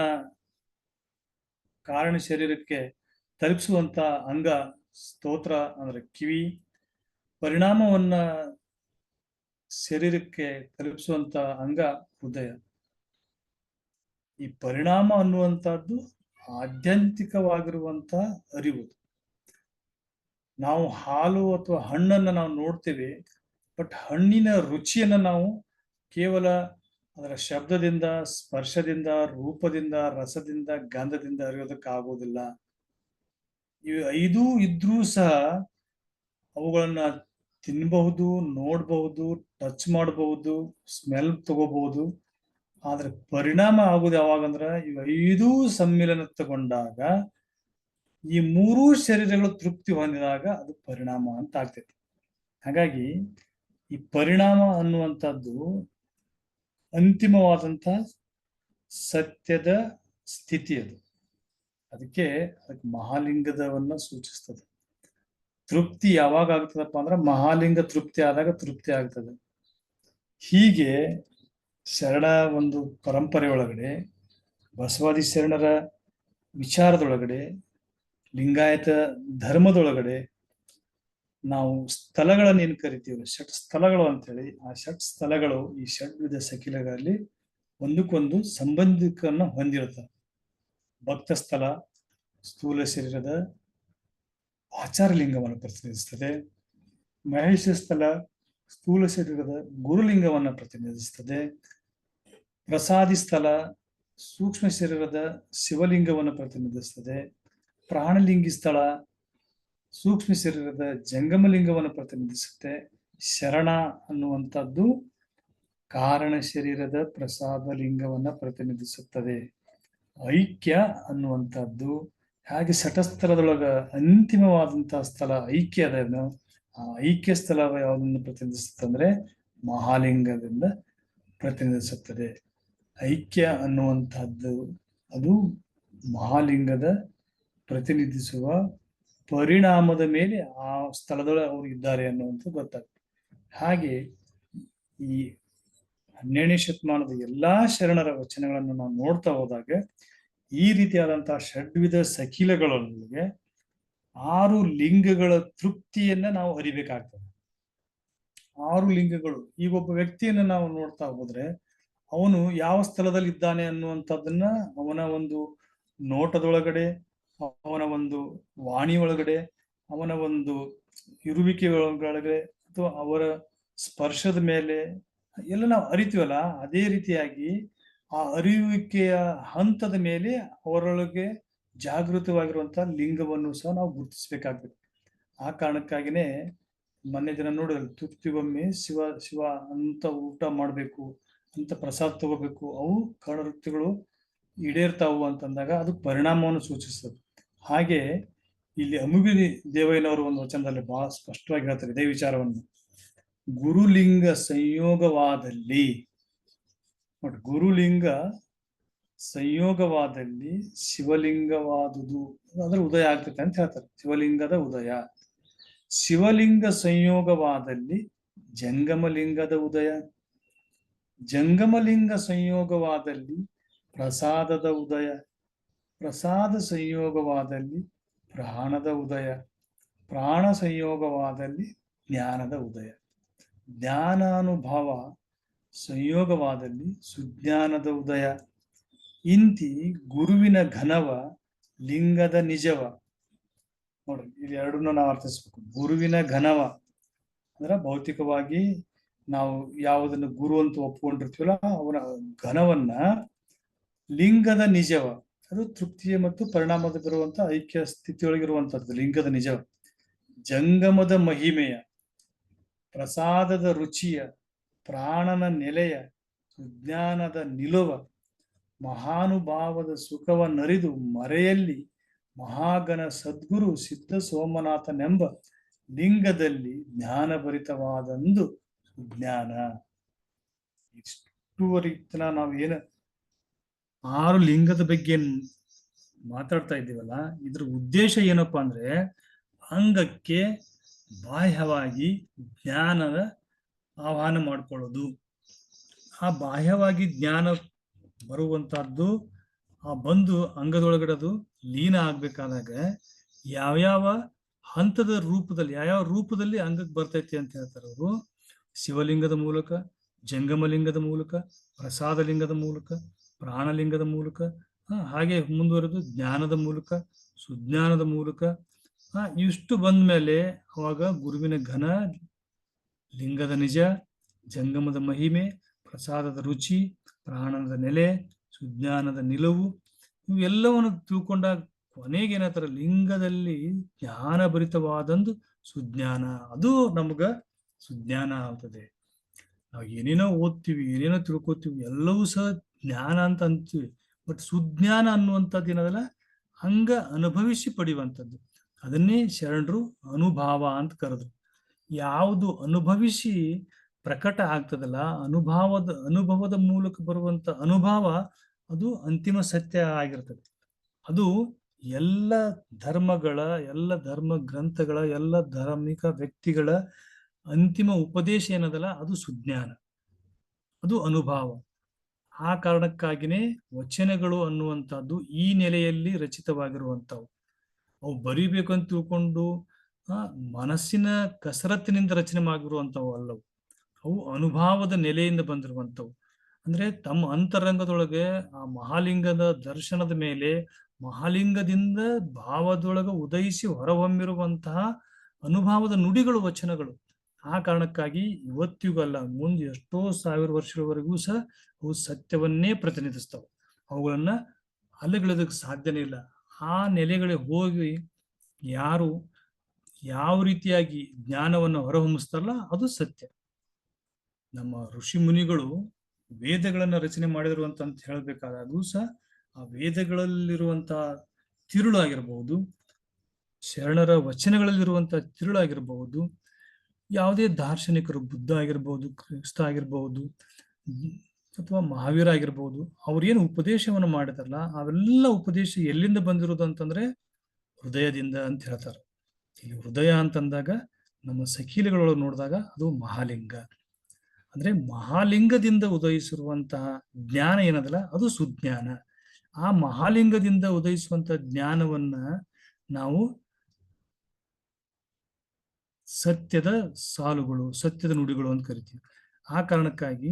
ಕಾರಣ ಶರೀರಕ್ಕೆ ತಲುಪಿಸುವಂತ ಅಂಗ ಸ್ತೋತ್ರ ಅಂದ್ರೆ ಕಿವಿ. ಪರಿಣಾಮವನ್ನ ಶರೀರಕ್ಕೆ ತಲುಪಿಸುವಂತ ಅಂಗ ಹೃದಯ. ಈ ಪರಿಣಾಮ ಅನ್ನುವಂಥದ್ದು ಆದ್ಯಂತಿಕವಾಗಿರುವಂತ ಅರಿವು. ನಾವು ಹಾಲು ಅಥವಾ ಹಣ್ಣನ್ನ ನಾವು ನೋಡ್ತೇವೆ, ಬಟ್ ಹಣ್ಣಿನ ರುಚಿಯನ್ನ ನಾವು ಕೇವಲ ಅದರ ಶಬ್ದದಿಂದ, ಸ್ಪರ್ಶದಿಂದ, ರೂಪದಿಂದ, ರಸದಿಂದ, ಗಂಧದಿಂದ ಅರಿಯೋದಕ್ಕಾಗೋದಿಲ್ಲ. ಇವು 5 ಇದ್ರೂ ಸಹ ಅವುಗಳನ್ನ ತಿನ್ಬಹುದು, ನೋಡ್ಬಹುದು, ಟಚ್ ಮಾಡಬಹುದು, ಸ್ಮೆಲ್ ತಗೋಬಹುದು. ಆದ್ರೆ ಪರಿಣಾಮ ಆಗುದು ಯಾವಾಗಂದ್ರ ಇವು 5 ಸಮ್ಮಿಲನ ತಗೊಂಡಾಗ, ಈ 3 ಶರೀರಗಳು ತೃಪ್ತಿ ಹೊಂದಿದಾಗ ಅದು ಪರಿಣಾಮ ಅಂತ ಆಗ್ತೈತಿ. ಹಾಗಾಗಿ ಈ ಪರಿಣಾಮ ಅನ್ನುವಂಥದ್ದು ಅಂತಿಮವಾದಂತ ಸತ್ಯದ ಸ್ಥಿತಿ. ಅದಕ್ಕೆ ಮಹಾಲಿಂಗದವನ್ನ ಸೂಚಿಸ್ತದೆ. ತೃಪ್ತಿ ಯಾವಾಗ ಆಗ್ತದಪ್ಪ ಅಂದ್ರೆ ಮಹಾಲಿಂಗ ತೃಪ್ತಿ ಆದಾಗ ತೃಪ್ತಿ ಆಗ್ತದೆ. ಹೀಗೆ ಶರಣ ಒಂದು ಪರಂಪರೆ ಒಳಗಡೆ, ಬಸವಾದಿ ಶರಣರ ವಿಚಾರದೊಳಗಡೆ, ಲಿಂಗಾಯತ ಧರ್ಮದೊಳಗಡೆ ನಾವು ಸ್ಥಳಗಳನ್ನು ಏನ್ ಕರಿತೀವಿ ಷಟ್ ಸ್ಥಳಗಳು ಅಂತೇಳಿ, ಆ ಷಟ್ ಸ್ಥಳಗಳು ಈ ಷಡ್ವಿಧ ಸಖಿಲಗಳಲ್ಲಿ ಒಂದಕ್ಕೊಂದು ಸಂಬಂಧಿಕರನ್ನ ಹೊಂದಿರುತ್ತವೆ. ಭಕ್ತ ಸ್ಥಳ ಸ್ಥೂಲ ಶರೀರದ ಆಚಾರಲಿಂಗವನ್ನು ಪ್ರತಿನಿಧಿಸ್ತದೆ. ಮಹೇಶ ಸ್ಥಳ ಸ್ಥೂಲ ಶರೀರದ ಗುರುಲಿಂಗವನ್ನು ಪ್ರತಿನಿಧಿಸ್ತದೆ. ಪ್ರಸಾದಿ ಸ್ಥಳ ಸೂಕ್ಷ್ಮ ಶರೀರದ ಶಿವಲಿಂಗವನ್ನು ಪ್ರತಿನಿಧಿಸ್ತದೆ. ಪ್ರಾಣಲಿಂಗಿ ಸ್ಥಳ ಸೂಕ್ಷ್ಮ ಶರೀರದ ಜಂಗಮಲಿಂಗವನ್ನು ಪ್ರತಿನಿಧಿಸುತ್ತೆ. ಶರಣ ಅನ್ನುವಂಥದ್ದು ಕಾರಣ ಶರೀರದ ಪ್ರಸಾದ ಲಿಂಗವನ್ನ ಪ್ರತಿನಿಧಿಸುತ್ತದೆ. ಐಕ್ಯ ಅನ್ನುವಂಥದ್ದು ಹಾಗೆ ಶಟಸ್ಥಳದೊಳಗ ಅಂತಿಮವಾದಂತಹ ಸ್ಥಳ ಐಕ್ಯ ಅದನ್ನು, ಆ ಐಕ್ಯ ಸ್ಥಳ ಯಾವುದನ್ನು ಪ್ರತಿನಿಧಿಸುತ್ತೆ ಅಂದ್ರೆ ಮಹಾಲಿಂಗದಿಂದ ಪ್ರತಿನಿಧಿಸುತ್ತದೆ. ಐಕ್ಯ ಅನ್ನುವಂಥದ್ದು ಅದು ಮಹಾಲಿಂಗದ ಪ್ರತಿನಿಧಿಸುವ ಪರಿಣಾಮದ ಮೇಲೆ ಆ ಸ್ಥಳದೊಳಗೆ ಅವರು ಇದ್ದಾರೆ ಅನ್ನುವಂಥದ್ದು ಗೊತ್ತಾಗ್ತದೆ. ಹಾಗೆ ಈ 12ನೇ ಶತಮಾನದ ಎಲ್ಲಾ ಶರಣರ ವಚನಗಳನ್ನು ನಾವು ನೋಡ್ತಾ ಹೋದಾಗ ಈ ರೀತಿಯಾದಂತಹ ಷಡ್ವಿಧ ಸಖಿಲಗಳೊಂದಿಗೆ 6 ಲಿಂಗಗಳ ತೃಪ್ತಿಯನ್ನ ನಾವು ಅರಿಬೇಕಾಗ್ತದೆ. 6 ಲಿಂಗಗಳು. ಈಗ ಒಬ್ಬ ವ್ಯಕ್ತಿಯನ್ನ ನಾವು ನೋಡ್ತಾ ಹೋದ್ರೆ ಅವನು ಯಾವ ಸ್ಥಳದಲ್ಲಿ ಇದ್ದಾನೆ ಅನ್ನುವಂಥದ್ದನ್ನ ಅವನ ಒಂದು ನೋಟದೊಳಗಡೆ, ಅವನ ಒಂದು ವಾಣಿ ಒಳಗಡೆ, ಅವನ ಒಂದು ಇರುವಿಕೆ ಒಳಗಡೆ ಅಥವಾ ಅವರ ಸ್ಪರ್ಶದ ಮೇಲೆ ಎಲ್ಲ ನಾವು ಅರಿತೀವಲ್ಲ, ಅದೇ ರೀತಿಯಾಗಿ ಆ ಅರಿಯುವಿಕೆಯ ಹಂತದ ಮೇಲೆ ಅವರೊಳಗೆ ಜಾಗೃತವಾಗಿರುವಂತಹ ಲಿಂಗವನ್ನು ಸಹ ನಾವು ಗುರುತಿಸ್ಬೇಕಾಗ್ತದೆ. ಆ ಕಾರಣಕ್ಕಾಗಿನೇ ಮೊನ್ನೆ ದಿನ ನೋಡಿದ್ರೆ ತೃಪ್ತಿಗೊಮ್ಮೆ ಶಿವ ಶಿವ ಅಂತ ಊಟ ಮಾಡ್ಬೇಕು ಅಂತ ಪ್ರಸಾದ ತಗೋಬೇಕು, ಅವು ಕರ್ಣವೃತ್ತಿಗಳು ಈಡೇರ್ತಾವು ಅಂತಂದಾಗ ಅದು ಪರಿಣಾಮವನ್ನು ಸೂಚಿಸ್ತದೆ. ಹಾಗೆ ಇಲ್ಲಿ ಅಮುಗಿ ದೇವಯ್ಯನವರು ಒಂದು ವಚನದಲ್ಲಿ ಬಹಳ ಸ್ಪಷ್ಟವಾಗಿ ಹೇಳ್ತಾರೆ ಇದೇ ವಿಚಾರವನ್ನು. ಗುರುಲಿಂಗ ಸಂಯೋಗವಾದಲ್ಲಿ ನೋಡಿ, ಗುರುಲಿಂಗ ಸಂಯೋಗವಾದಲ್ಲಿ ಶಿವಲಿಂಗವಾದುದು ಅದರ ಉದಯ ಆಗ್ತದೆ ಅಂತ ಹೇಳ್ತಾರೆ. ಶಿವಲಿಂಗದ ಉದಯ. ಶಿವಲಿಂಗ ಸಂಯೋಗವಾದಲ್ಲಿ ಜಂಗಮಲಿಂಗದ ಉದಯ. ಜಂಗಮಲಿಂಗ ಸಂಯೋಗವಾದಲ್ಲಿ ಪ್ರಸಾದದ ಉದಯ. ಪ್ರಸಾದ ಸಂಯೋಗವಾದಲ್ಲಿ ಪ್ರಾಣದ ಉದಯ. ಪ್ರಾಣ ಸಂಯೋಗವಾದಲ್ಲಿ ಜ್ಞಾನದ ಉದಯ. ಜ್ಞಾನಾನುಭವ ಸಂಯೋಗವಾದಲ್ಲಿ ಸುಜ್ಞಾನದ ಉದಯ. ಇಂತಿ ಗುರುವಿನ ಘನವ ಲಿಂಗದ ನಿಜವ. ನೋಡಿ, ಇದು ಎರಡನ್ನೂ ನಾವು ಅರ್ಥಿಸ್ಬೇಕು. ಗುರುವಿನ ಘನವ ಅಂದ್ರೆ ಭೌತಿಕವಾಗಿ ನಾವು ಯಾವುದನ್ನು ಗುರು ಅಂತ ಒಪ್ಕೊಂಡಿರ್ತೀವಲ್ಲ ಅವನ ಘನವನ್ನ, ಲಿಂಗದ ನಿಜವ ಅದು ತೃಪ್ತಿಯ ಮತ್ತು ಪರಿಣಾಮದ ಬರುವಂತ ಐಕ್ಯ ಸ್ಥಿತಿಯೊಳಗಿರುವಂತದ್ದು ಲಿಂಗದ ನಿಜವ. ಜಂಗಮದ ಮಹಿಮೆಯ, ಪ್ರಸಾದದ ರುಚಿಯ, ಪ್ರಾಣನ ನೆಲೆಯ, ಸುಜ್ಞಾನದ ನಿಲುವ, ಮಹಾನುಭಾವದ ಸುಖವನ್ನರಿದು ಮರೆಯಲ್ಲಿ ಮಹಾಗಣ ಸದ್ಗುರು ಸಿದ್ಧ ಸೋಮನಾಥನೆಂಬ ಲಿಂಗದಲ್ಲಿ ಜ್ಞಾನಭರಿತವಾದಂದು ಸುಜ್ಞಾನ. ಇಷ್ಟುವರೆಗಿನ ನಾವು ಏನು 6 ಲಿಂಗದ ಬಗ್ಗೆ ಮಾತಾಡ್ತಾ ಇದ್ದೀವಲ್ಲ, ಇದ್ರ ಉದ್ದೇಶ ಏನಪ್ಪಾ ಅಂದ್ರೆ ಅಂಗಕ್ಕೆ ಬಾಹ್ಯವಾಗಿ ಜ್ಞಾನದ ಆಹ್ವಾನ ಮಾಡ್ಕೊಳ್ಳೋದು. ಆ ಬಾಹ್ಯವಾಗಿ ಜ್ಞಾನ ಬರುವಂತಹದ್ದು ಆ ಬಂದು ಅಂಗದೊಳಗಡೆ ಅದು ಲೀನ ಆಗ್ಬೇಕಾದಾಗ ಯಾವ್ಯಾವ ಹಂತದ ರೂಪದಲ್ಲಿ, ಯಾವ್ಯಾವ ರೂಪದಲ್ಲಿ ಅಂಗಕ್ಕೆ ಬರ್ತೈತಿ ಅಂತ ಹೇಳ್ತಾರೆ ಅವರು. ಶಿವಲಿಂಗದ ಮೂಲಕ, ಜಂಗಮಲಿಂಗದ ಮೂಲಕ, ಪ್ರಸಾದ ಲಿಂಗದ ಮೂಲಕ, ಪ್ರಾಣಲಿಂಗದ ಮೂಲಕ, ಹಾಗೆ ಮುಂದುವರೆದು ಜ್ಞಾನದ ಮೂಲಕ, ಸುಜ್ಞಾನದ ಮೂಲಕ. ಇಷ್ಟು ಬಂದ ಮೇಲೆ ಅವಾಗ ಗುರುವಿನ ಘನ, ಲಿಂಗದ ನಿಜ, ಜಂಗಮದ ಮಹಿಮೆ, ಪ್ರಸಾದದ ರುಚಿ, ಪ್ರಾಣದ ನೆಲೆ, ಸುಜ್ಞಾನದ ನಿಲುವು ಇವೆಲ್ಲವನ್ನು ತಿಳ್ಕೊಂಡಾಗ ಕೊನೆಗೆ ಏನಾಗ್ತಾರೆ, ಲಿಂಗದಲ್ಲಿ ಜ್ಞಾನಭರಿತವಾದಂದು ಸುಜ್ಞಾನ. ಅದು ನಮ್ಗ ಸುಜ್ಞಾನ ಆಗ್ತದೆ. ನಾವು ಏನೇನೋ ಓದ್ತೀವಿ, ಏನೇನೋ ತಿಳ್ಕೊತೀವಿ, ಎಲ್ಲವೂ ಸಹ ಜ್ಞಾನ ಅಂತ ಅಂತೀವಿ. ಬಟ್ ಸುಜ್ಞಾನ ಅನ್ನುವಂಥದ್ದು ಏನದಲ್ಲ, ಹಂಗ ಅನುಭವಿಸಿ ಪಡೆಯುವಂಥದ್ದು. ಅದನ್ನೇ ಶರಣರು ಅನುಭಾವ ಅಂತ ಕರೆದ್ರು. ಯಾವುದು ಅನುಭವಿಸಿ ಪ್ರಕಟ ಆಗ್ತದಲ್ಲ, ಅನುಭವದ ಮೂಲಕ ಬರುವಂತ ಅನುಭವ ಅದು ಅಂತಿಮ ಸತ್ಯ ಆಗಿರ್ತದೆ. ಅದು ಎಲ್ಲ ಧರ್ಮಗಳ, ಎಲ್ಲ ಧರ್ಮ ಗ್ರಂಥಗಳ, ಎಲ್ಲ ಧಾರ್ಮಿಕ ವ್ಯಕ್ತಿಗಳ ಅಂತಿಮ ಉಪದೇಶ ಏನದಲ್ಲ ಅದು ಸುಜ್ಞಾನ, ಅದು ಅನುಭವ. ಆ ಕಾರಣಕ್ಕಾಗಿನೇ ವಚನಗಳು ಅನ್ನುವಂಥದ್ದು ಈ ನೆಲೆಯಲ್ಲಿ ರಚಿತವಾಗಿರುವಂಥವು. ಅವು ಬರಿಬೇಕು ಅಂತ ತಿಳ್ಕೊಂಡು ಮನಸ್ಸಿನ ಕಸರತ್ತಿನಿಂದ ರಚನೆ ಮಾಡಿರುವಂಥವು ಅಲ್ಲವು. ಅವು ಅನುಭವದ ನೆಲೆಯಿಂದ ಬಂದಿರುವಂಥವು. ಅಂದ್ರೆ ತಮ್ಮ ಅಂತರಂಗದೊಳಗೆ ಆ ಮಹಾಲಿಂಗದ ದರ್ಶನದ ಮೇಲೆ ಮಹಾಲಿಂಗದಿಂದ ಭಾವದೊಳಗೆ ಉದಯಿಸಿ ಹೊರಹೊಮ್ಮಿರುವಂತಹ ಅನುಭವದ ನುಡಿಗಳು ವಚನಗಳು. ಆ ಕಾರಣಕ್ಕಾಗಿ ಇವತ್ತಿಗೂ ಅಲ್ಲ, ಮುಂದೆ ಎಷ್ಟೋ ಸಾವಿರ ವರ್ಷಗಳವರೆಗೂ ಸಹ ಅವು ಸತ್ಯವನ್ನೇ ಪ್ರತಿನಿಧಿಸ್ತವೆ. ಅವುಗಳನ್ನ ಅಲ್ಲಗಳೋದಕ್ಕೆ ಸಾಧ್ಯನೇ ಇಲ್ಲ. ಆ ನೆಲೆಗಳಿಗೆ ಹೋಗಿ ಯಾರು ಯಾವ ರೀತಿಯಾಗಿ ಜ್ಞಾನವನ್ನು ಹೊರಹೊಮ್ಮಿಸ್ತಾರಲ್ಲ ಅದು ಸತ್ಯ. ನಮ್ಮ ಋಷಿ ಮುನಿಗಳು ವೇದಗಳನ್ನ ರಚನೆ ಮಾಡಿದ್ರು ಅಂತ ಹೇಳ್ಬೇಕಾದಾಗೂ ಸಹ ಆ ವೇದಗಳಲ್ಲಿರುವಂತಹ ತಿರುಳು ಆಗಿರಬಹುದು, ಶರಣರ ವಚನಗಳಲ್ಲಿರುವಂತಹ ತಿರುಳು ಆಗಿರಬಹುದು, ಯಾವುದೇ ದಾರ್ಶನಿಕರು ಬುದ್ಧ ಆಗಿರ್ಬೋದು, ಕ್ರಿಸ್ತ ಆಗಿರ್ಬಹುದು, ಅಥವಾ ಮಹಾವೀರ ಆಗಿರ್ಬೋದು, ಅವ್ರೇನು ಉಪದೇಶವನ್ನು ಮಾಡಿದಾರಲ್ಲ ಅವೆಲ್ಲ ಉಪದೇಶ ಎಲ್ಲಿಂದ ಬಂದಿರೋದು ಅಂತಂದ್ರೆ ಹೃದಯದಿಂದ ಅಂತ ಹೇಳ್ತಾರೆ. ಇಲ್ಲಿ ಹೃದಯ ಅಂತಂದಾಗ ನಮ್ಮ ಸಖೀಲಗಳೊಳಗೆ ನೋಡಿದಾಗ ಅದು ಮಹಾಲಿಂಗ. ಅಂದ್ರೆ ಮಹಾಲಿಂಗದಿಂದ ಉದಯಿಸಿರುವಂತಹ ಜ್ಞಾನ ಏನದಲ್ಲ ಅದು ಸುಜ್ಞಾನ. ಆ ಮಹಾಲಿಂಗದಿಂದ ಉದಯಿಸುವಂತಹ ಜ್ಞಾನವನ್ನ ನಾವು ಸತ್ಯದ ಸಾಲುಗಳು, ಸತ್ಯದ ನುಡಿಗಳು ಅಂತ ಕರಿತೀವಿ. ಆ ಕಾರಣಕ್ಕಾಗಿ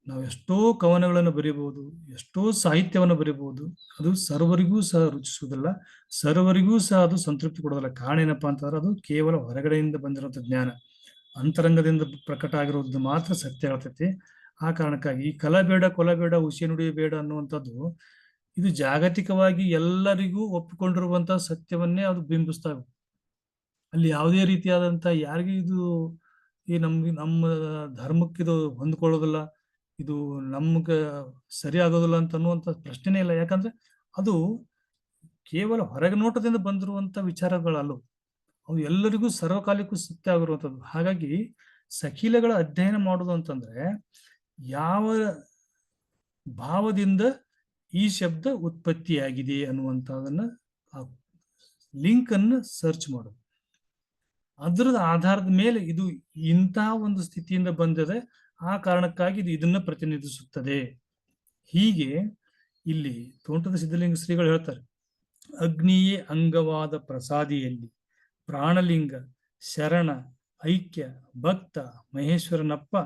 ನಾವು ಎಷ್ಟೋ ಕವನಗಳನ್ನು ಬರೀಬಹುದು, ಎಷ್ಟೋ ಸಾಹಿತ್ಯವನ್ನು ಬರೀಬಹುದು, ಅದು ಸರ್ವರಿಗೂ ಸಹ ರುಚಿಸುವುದಿಲ್ಲ, ಸರ್ವರಿಗೂ ಸಹ ಅದು ಸಂತೃಪ್ತಿ ಕೊಡೋದಿಲ್ಲ. ಕಾರಣ ಏನಪ್ಪಾ ಅಂತಂದ್ರೆ ಅದು ಕೇವಲ ಹೊರಗಡೆಯಿಂದ ಬಂದಿರುವಂತ ಜ್ಞಾನ, ಅಂತರಂಗದಿಂದ ಪ್ರಕಟ ಆಗಿರೋದು ಮಾತ್ರ ಸತ್ಯ ಹೇಳ್ತೈತಿ. ಆ ಕಾರಣಕ್ಕಾಗಿ ಈ ಕಲ ಬೇಡ, ಕೊಲ ಬೇಡ, ಹುಸಿ ನುಡಿ ಬೇಡ ಅನ್ನುವಂಥದ್ದು ಇದು ಜಾಗತಿಕವಾಗಿ ಎಲ್ಲರಿಗೂ ಒಪ್ಪಿಕೊಂಡಿರುವಂತಹ ಸತ್ಯವನ್ನೇ ಅದು ಬಿಂಬಿಸ್ತಾವೆ. ಅಲ್ಲಿ ಯಾವುದೇ ರೀತಿಯಾದಂತ ಯಾರಿಗೂ ಇದು ಈ ನಮ್ಮ ಧರ್ಮಕ್ಕೆ ಇದು ಹೊಂದ್ಕೊಳ್ಳೋದಿಲ್ಲ, ಇದು ನಮ್ಗೆ ಸರಿ ಆಗೋದಿಲ್ಲ ಅಂತ ಅನ್ನುವಂಥ ಪ್ರಶ್ನೆನೇ ಇಲ್ಲ. ಯಾಕಂದ್ರೆ ಅದು ಕೇವಲ ಹೊರಗೆ ನೋಟದಿಂದ ಬಂದಿರುವಂತ ವಿಚಾರಗಳಲ್ಲವು, ಅವು ಎಲ್ಲರಿಗೂ ಸರ್ವಕಾಲಿಕೂ ಸತ್ಯ ಆಗಿರುವಂಥದ್ದು. ಹಾಗಾಗಿ ಸಖೀಲಗಳ ಅಧ್ಯಯನ ಮಾಡೋದು ಅಂತಂದ್ರೆ ಯಾವ ಭಾವದಿಂದ ಈ ಶಬ್ದ ಉತ್ಪತ್ತಿಯಾಗಿದೆ ಅನ್ನುವಂಥದನ್ನ ಲಿಂಕ್ ಅನ್ನು ಸರ್ಚ್ ಮಾಡೋದು. ಅದರದ ಆಧಾರದ ಮೇಲೆ ಇದು ಇಂತಹ ಒಂದು ಸ್ಥಿತಿಯಿಂದ ಬಂದಿದೆ, ಆ ಕಾರಣಕ್ಕಾಗಿ ಇದು ಇದನ್ನ ಪ್ರತಿನಿಧಿಸುತ್ತದೆ. ಹೀಗೆ ಇಲ್ಲಿ ತೋಂಟದ ಸಿದ್ಧಲಿಂಗ ಶ್ರೀಗಳು ಹೇಳ್ತಾರೆ, ಅಗ್ನಿಯೇ ಅಂಗವಾದ ಪ್ರಸಾದಿಯಲ್ಲಿ ಪ್ರಾಣಲಿಂಗ ಶರಣ ಐಕ್ಯ ಭಕ್ತ ಮಹೇಶ್ವರನಪ್ಪ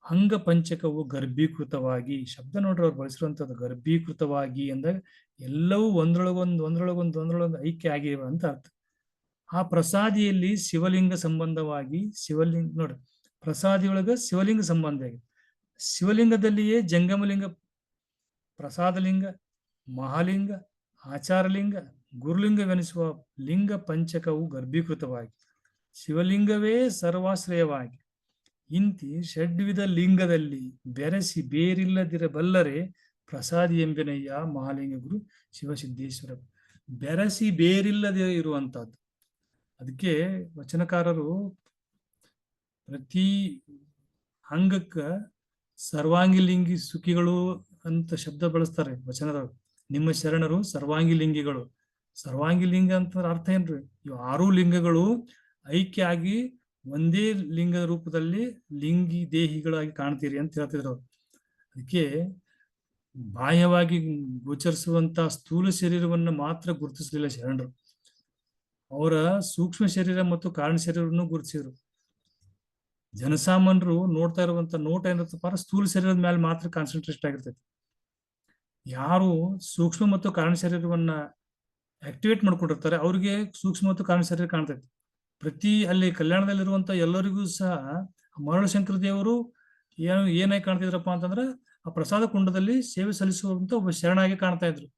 ಅಂಗ ಪಂಚಕವು ಗರ್ಭೀಕೃತವಾಗಿ. ಶಬ್ದ ನೋಡ್ರಿ ಅವ್ರು ಬಳಸಿರುವಂತದ್ದು ಗರ್ಭೀಕೃತವಾಗಿ ಅಂದಾಗ ಎಲ್ಲವೂ ಒಂದ್ರೊಳಗೊಂದು ಐಕ್ಯ ಆಗಿವೆ ಅಂತ ಅರ್ಥ. ಆ ಪ್ರಸಾದಿಯಲ್ಲಿ ಶಿವಲಿಂಗ ಸಂಬಂಧವಾಗಿ ಶಿವಲಿಂಗ ನೋಡ್ರಿ, ಪ್ರಸಾದಿಯೊಳಗ ಶಿವಲಿಂಗ ಸಂಬಂಧ ಆಗಿದೆ. ಶಿವಲಿಂಗದಲ್ಲಿಯೇ ಜಂಗಮಲಿಂಗ, ಪ್ರಸಾದಲಿಂಗ, ಮಹಾಲಿಂಗ, ಆಚಾರಲಿಂಗ, ಗುರುಲಿಂಗವೆನಿಸುವ ಲಿಂಗ ಪಂಚಕವು ಗರ್ಭೀಕೃತವಾಗಿ ಶಿವಲಿಂಗವೇ ಸರ್ವಾಶ್ರಯವಾಗಿ ಇಂತಿ ಷಡ್ವಿಧ ಲಿಂಗದಲ್ಲಿ ಬೆರೆಸಿ ಬೇರಿಲ್ಲದಿರಬಲ್ಲರೆ ಪ್ರಸಾದಿ ಎಂಬೆನಯ್ಯ ಮಹಾಲಿಂಗ ಗುರು ಶಿವಸಿದ್ದೇಶ್ವರ. ಬೆರೆಸಿ ಬೇರಿಲ್ಲದೆ ಇರುವಂತಹದ್ದು. ಅದಕ್ಕೆ ವಚನಕಾರರು ಪ್ರತಿ ಅಂಗಕ್ಕ ಸರ್ವಾಂಗಿ ಲಿಂಗಿ ಸುಖಿಗಳು ಅಂತ ಶಬ್ದ ಬಳಸ್ತಾರೆ ವಚನದವರು. ನಿಮ್ಮ ಶರಣರು ಸರ್ವಾಂಗಿ ಲಿಂಗಿಗಳು. ಸರ್ವಾಂಗಿ ಲಿಂಗ ಅಂತಂದ್ರೆ ಅರ್ಥ ಏನ್ರಿ? ಇವು 6 ಲಿಂಗಗಳು ಐಕ್ಯ ಆಗಿ ಒಂದೇ ಲಿಂಗದ ರೂಪದಲ್ಲಿ ಲಿಂಗಿ ದೇಹಿಗಳಾಗಿ ಕಾಣ್ತೀರಿ ಅಂತ ಹೇಳ್ತಿದ್ರು ಅವ್ರು. ಅದಕ್ಕೆ ಬಾಹ್ಯವಾಗಿ ಗೋಚರಿಸುವಂತ ಸ್ಥೂಲ ಶರೀರವನ್ನು ಮಾತ್ರ ಗುರುತಿಸಲಿಲ್ಲ ಶರಣರು. ಅವರ ಸೂಕ್ಷ್ಮ ಶರೀರ ಮತ್ತು ಕಾರಣ ಶರೀರವನ್ನು ಗುರುತಿಸಿದ್ರು. ಜನಸಾಮಾನ್ಯರು ನೋಡ್ತಾ ಇರುವಂತ ನೋಟ ಏನಿರುತ್ತಪ್ಪ ಸ್ಥೂಲ ಶರೀರದ ಮೇಲೆ ಮಾತ್ರ ಕಾನ್ಸಂಟ್ರೇಟ್ ಆಗಿರ್ತೈತಿ. ಯಾರು ಸೂಕ್ಷ್ಮ ಮತ್ತು ಕಾರಣ ಶರೀರವನ್ನ ಆಕ್ಟಿವೇಟ್ ಮಾಡ್ಕೊಂಡಿರ್ತಾರೆ ಅವ್ರಿಗೆ ಸೂಕ್ಷ್ಮ ಮತ್ತು ಕಾರಣ ಶರೀರ ಕಾಣ್ತೈತಿ. ಪ್ರತಿ ಅಲ್ಲಿ ಕಲ್ಯಾಣದಲ್ಲಿರುವಂತ ಎಲ್ಲರಿಗೂ ಸಹ ಮರಳಶಂಕರ ದೇವರು ಏನಾಗಿ ಕಾಣ್ತಿದ್ರಪ್ಪ ಅಂತಂದ್ರೆ ಆ ಪ್ರಸಾದ ಕುಂಡದಲ್ಲಿ ಸೇವೆ ಸಲ್ಲಿಸುವಂತ ಒಬ್ಬ ಶರಣಾಗಿ ಕಾಣ್ತಾ ಇದ್ರು.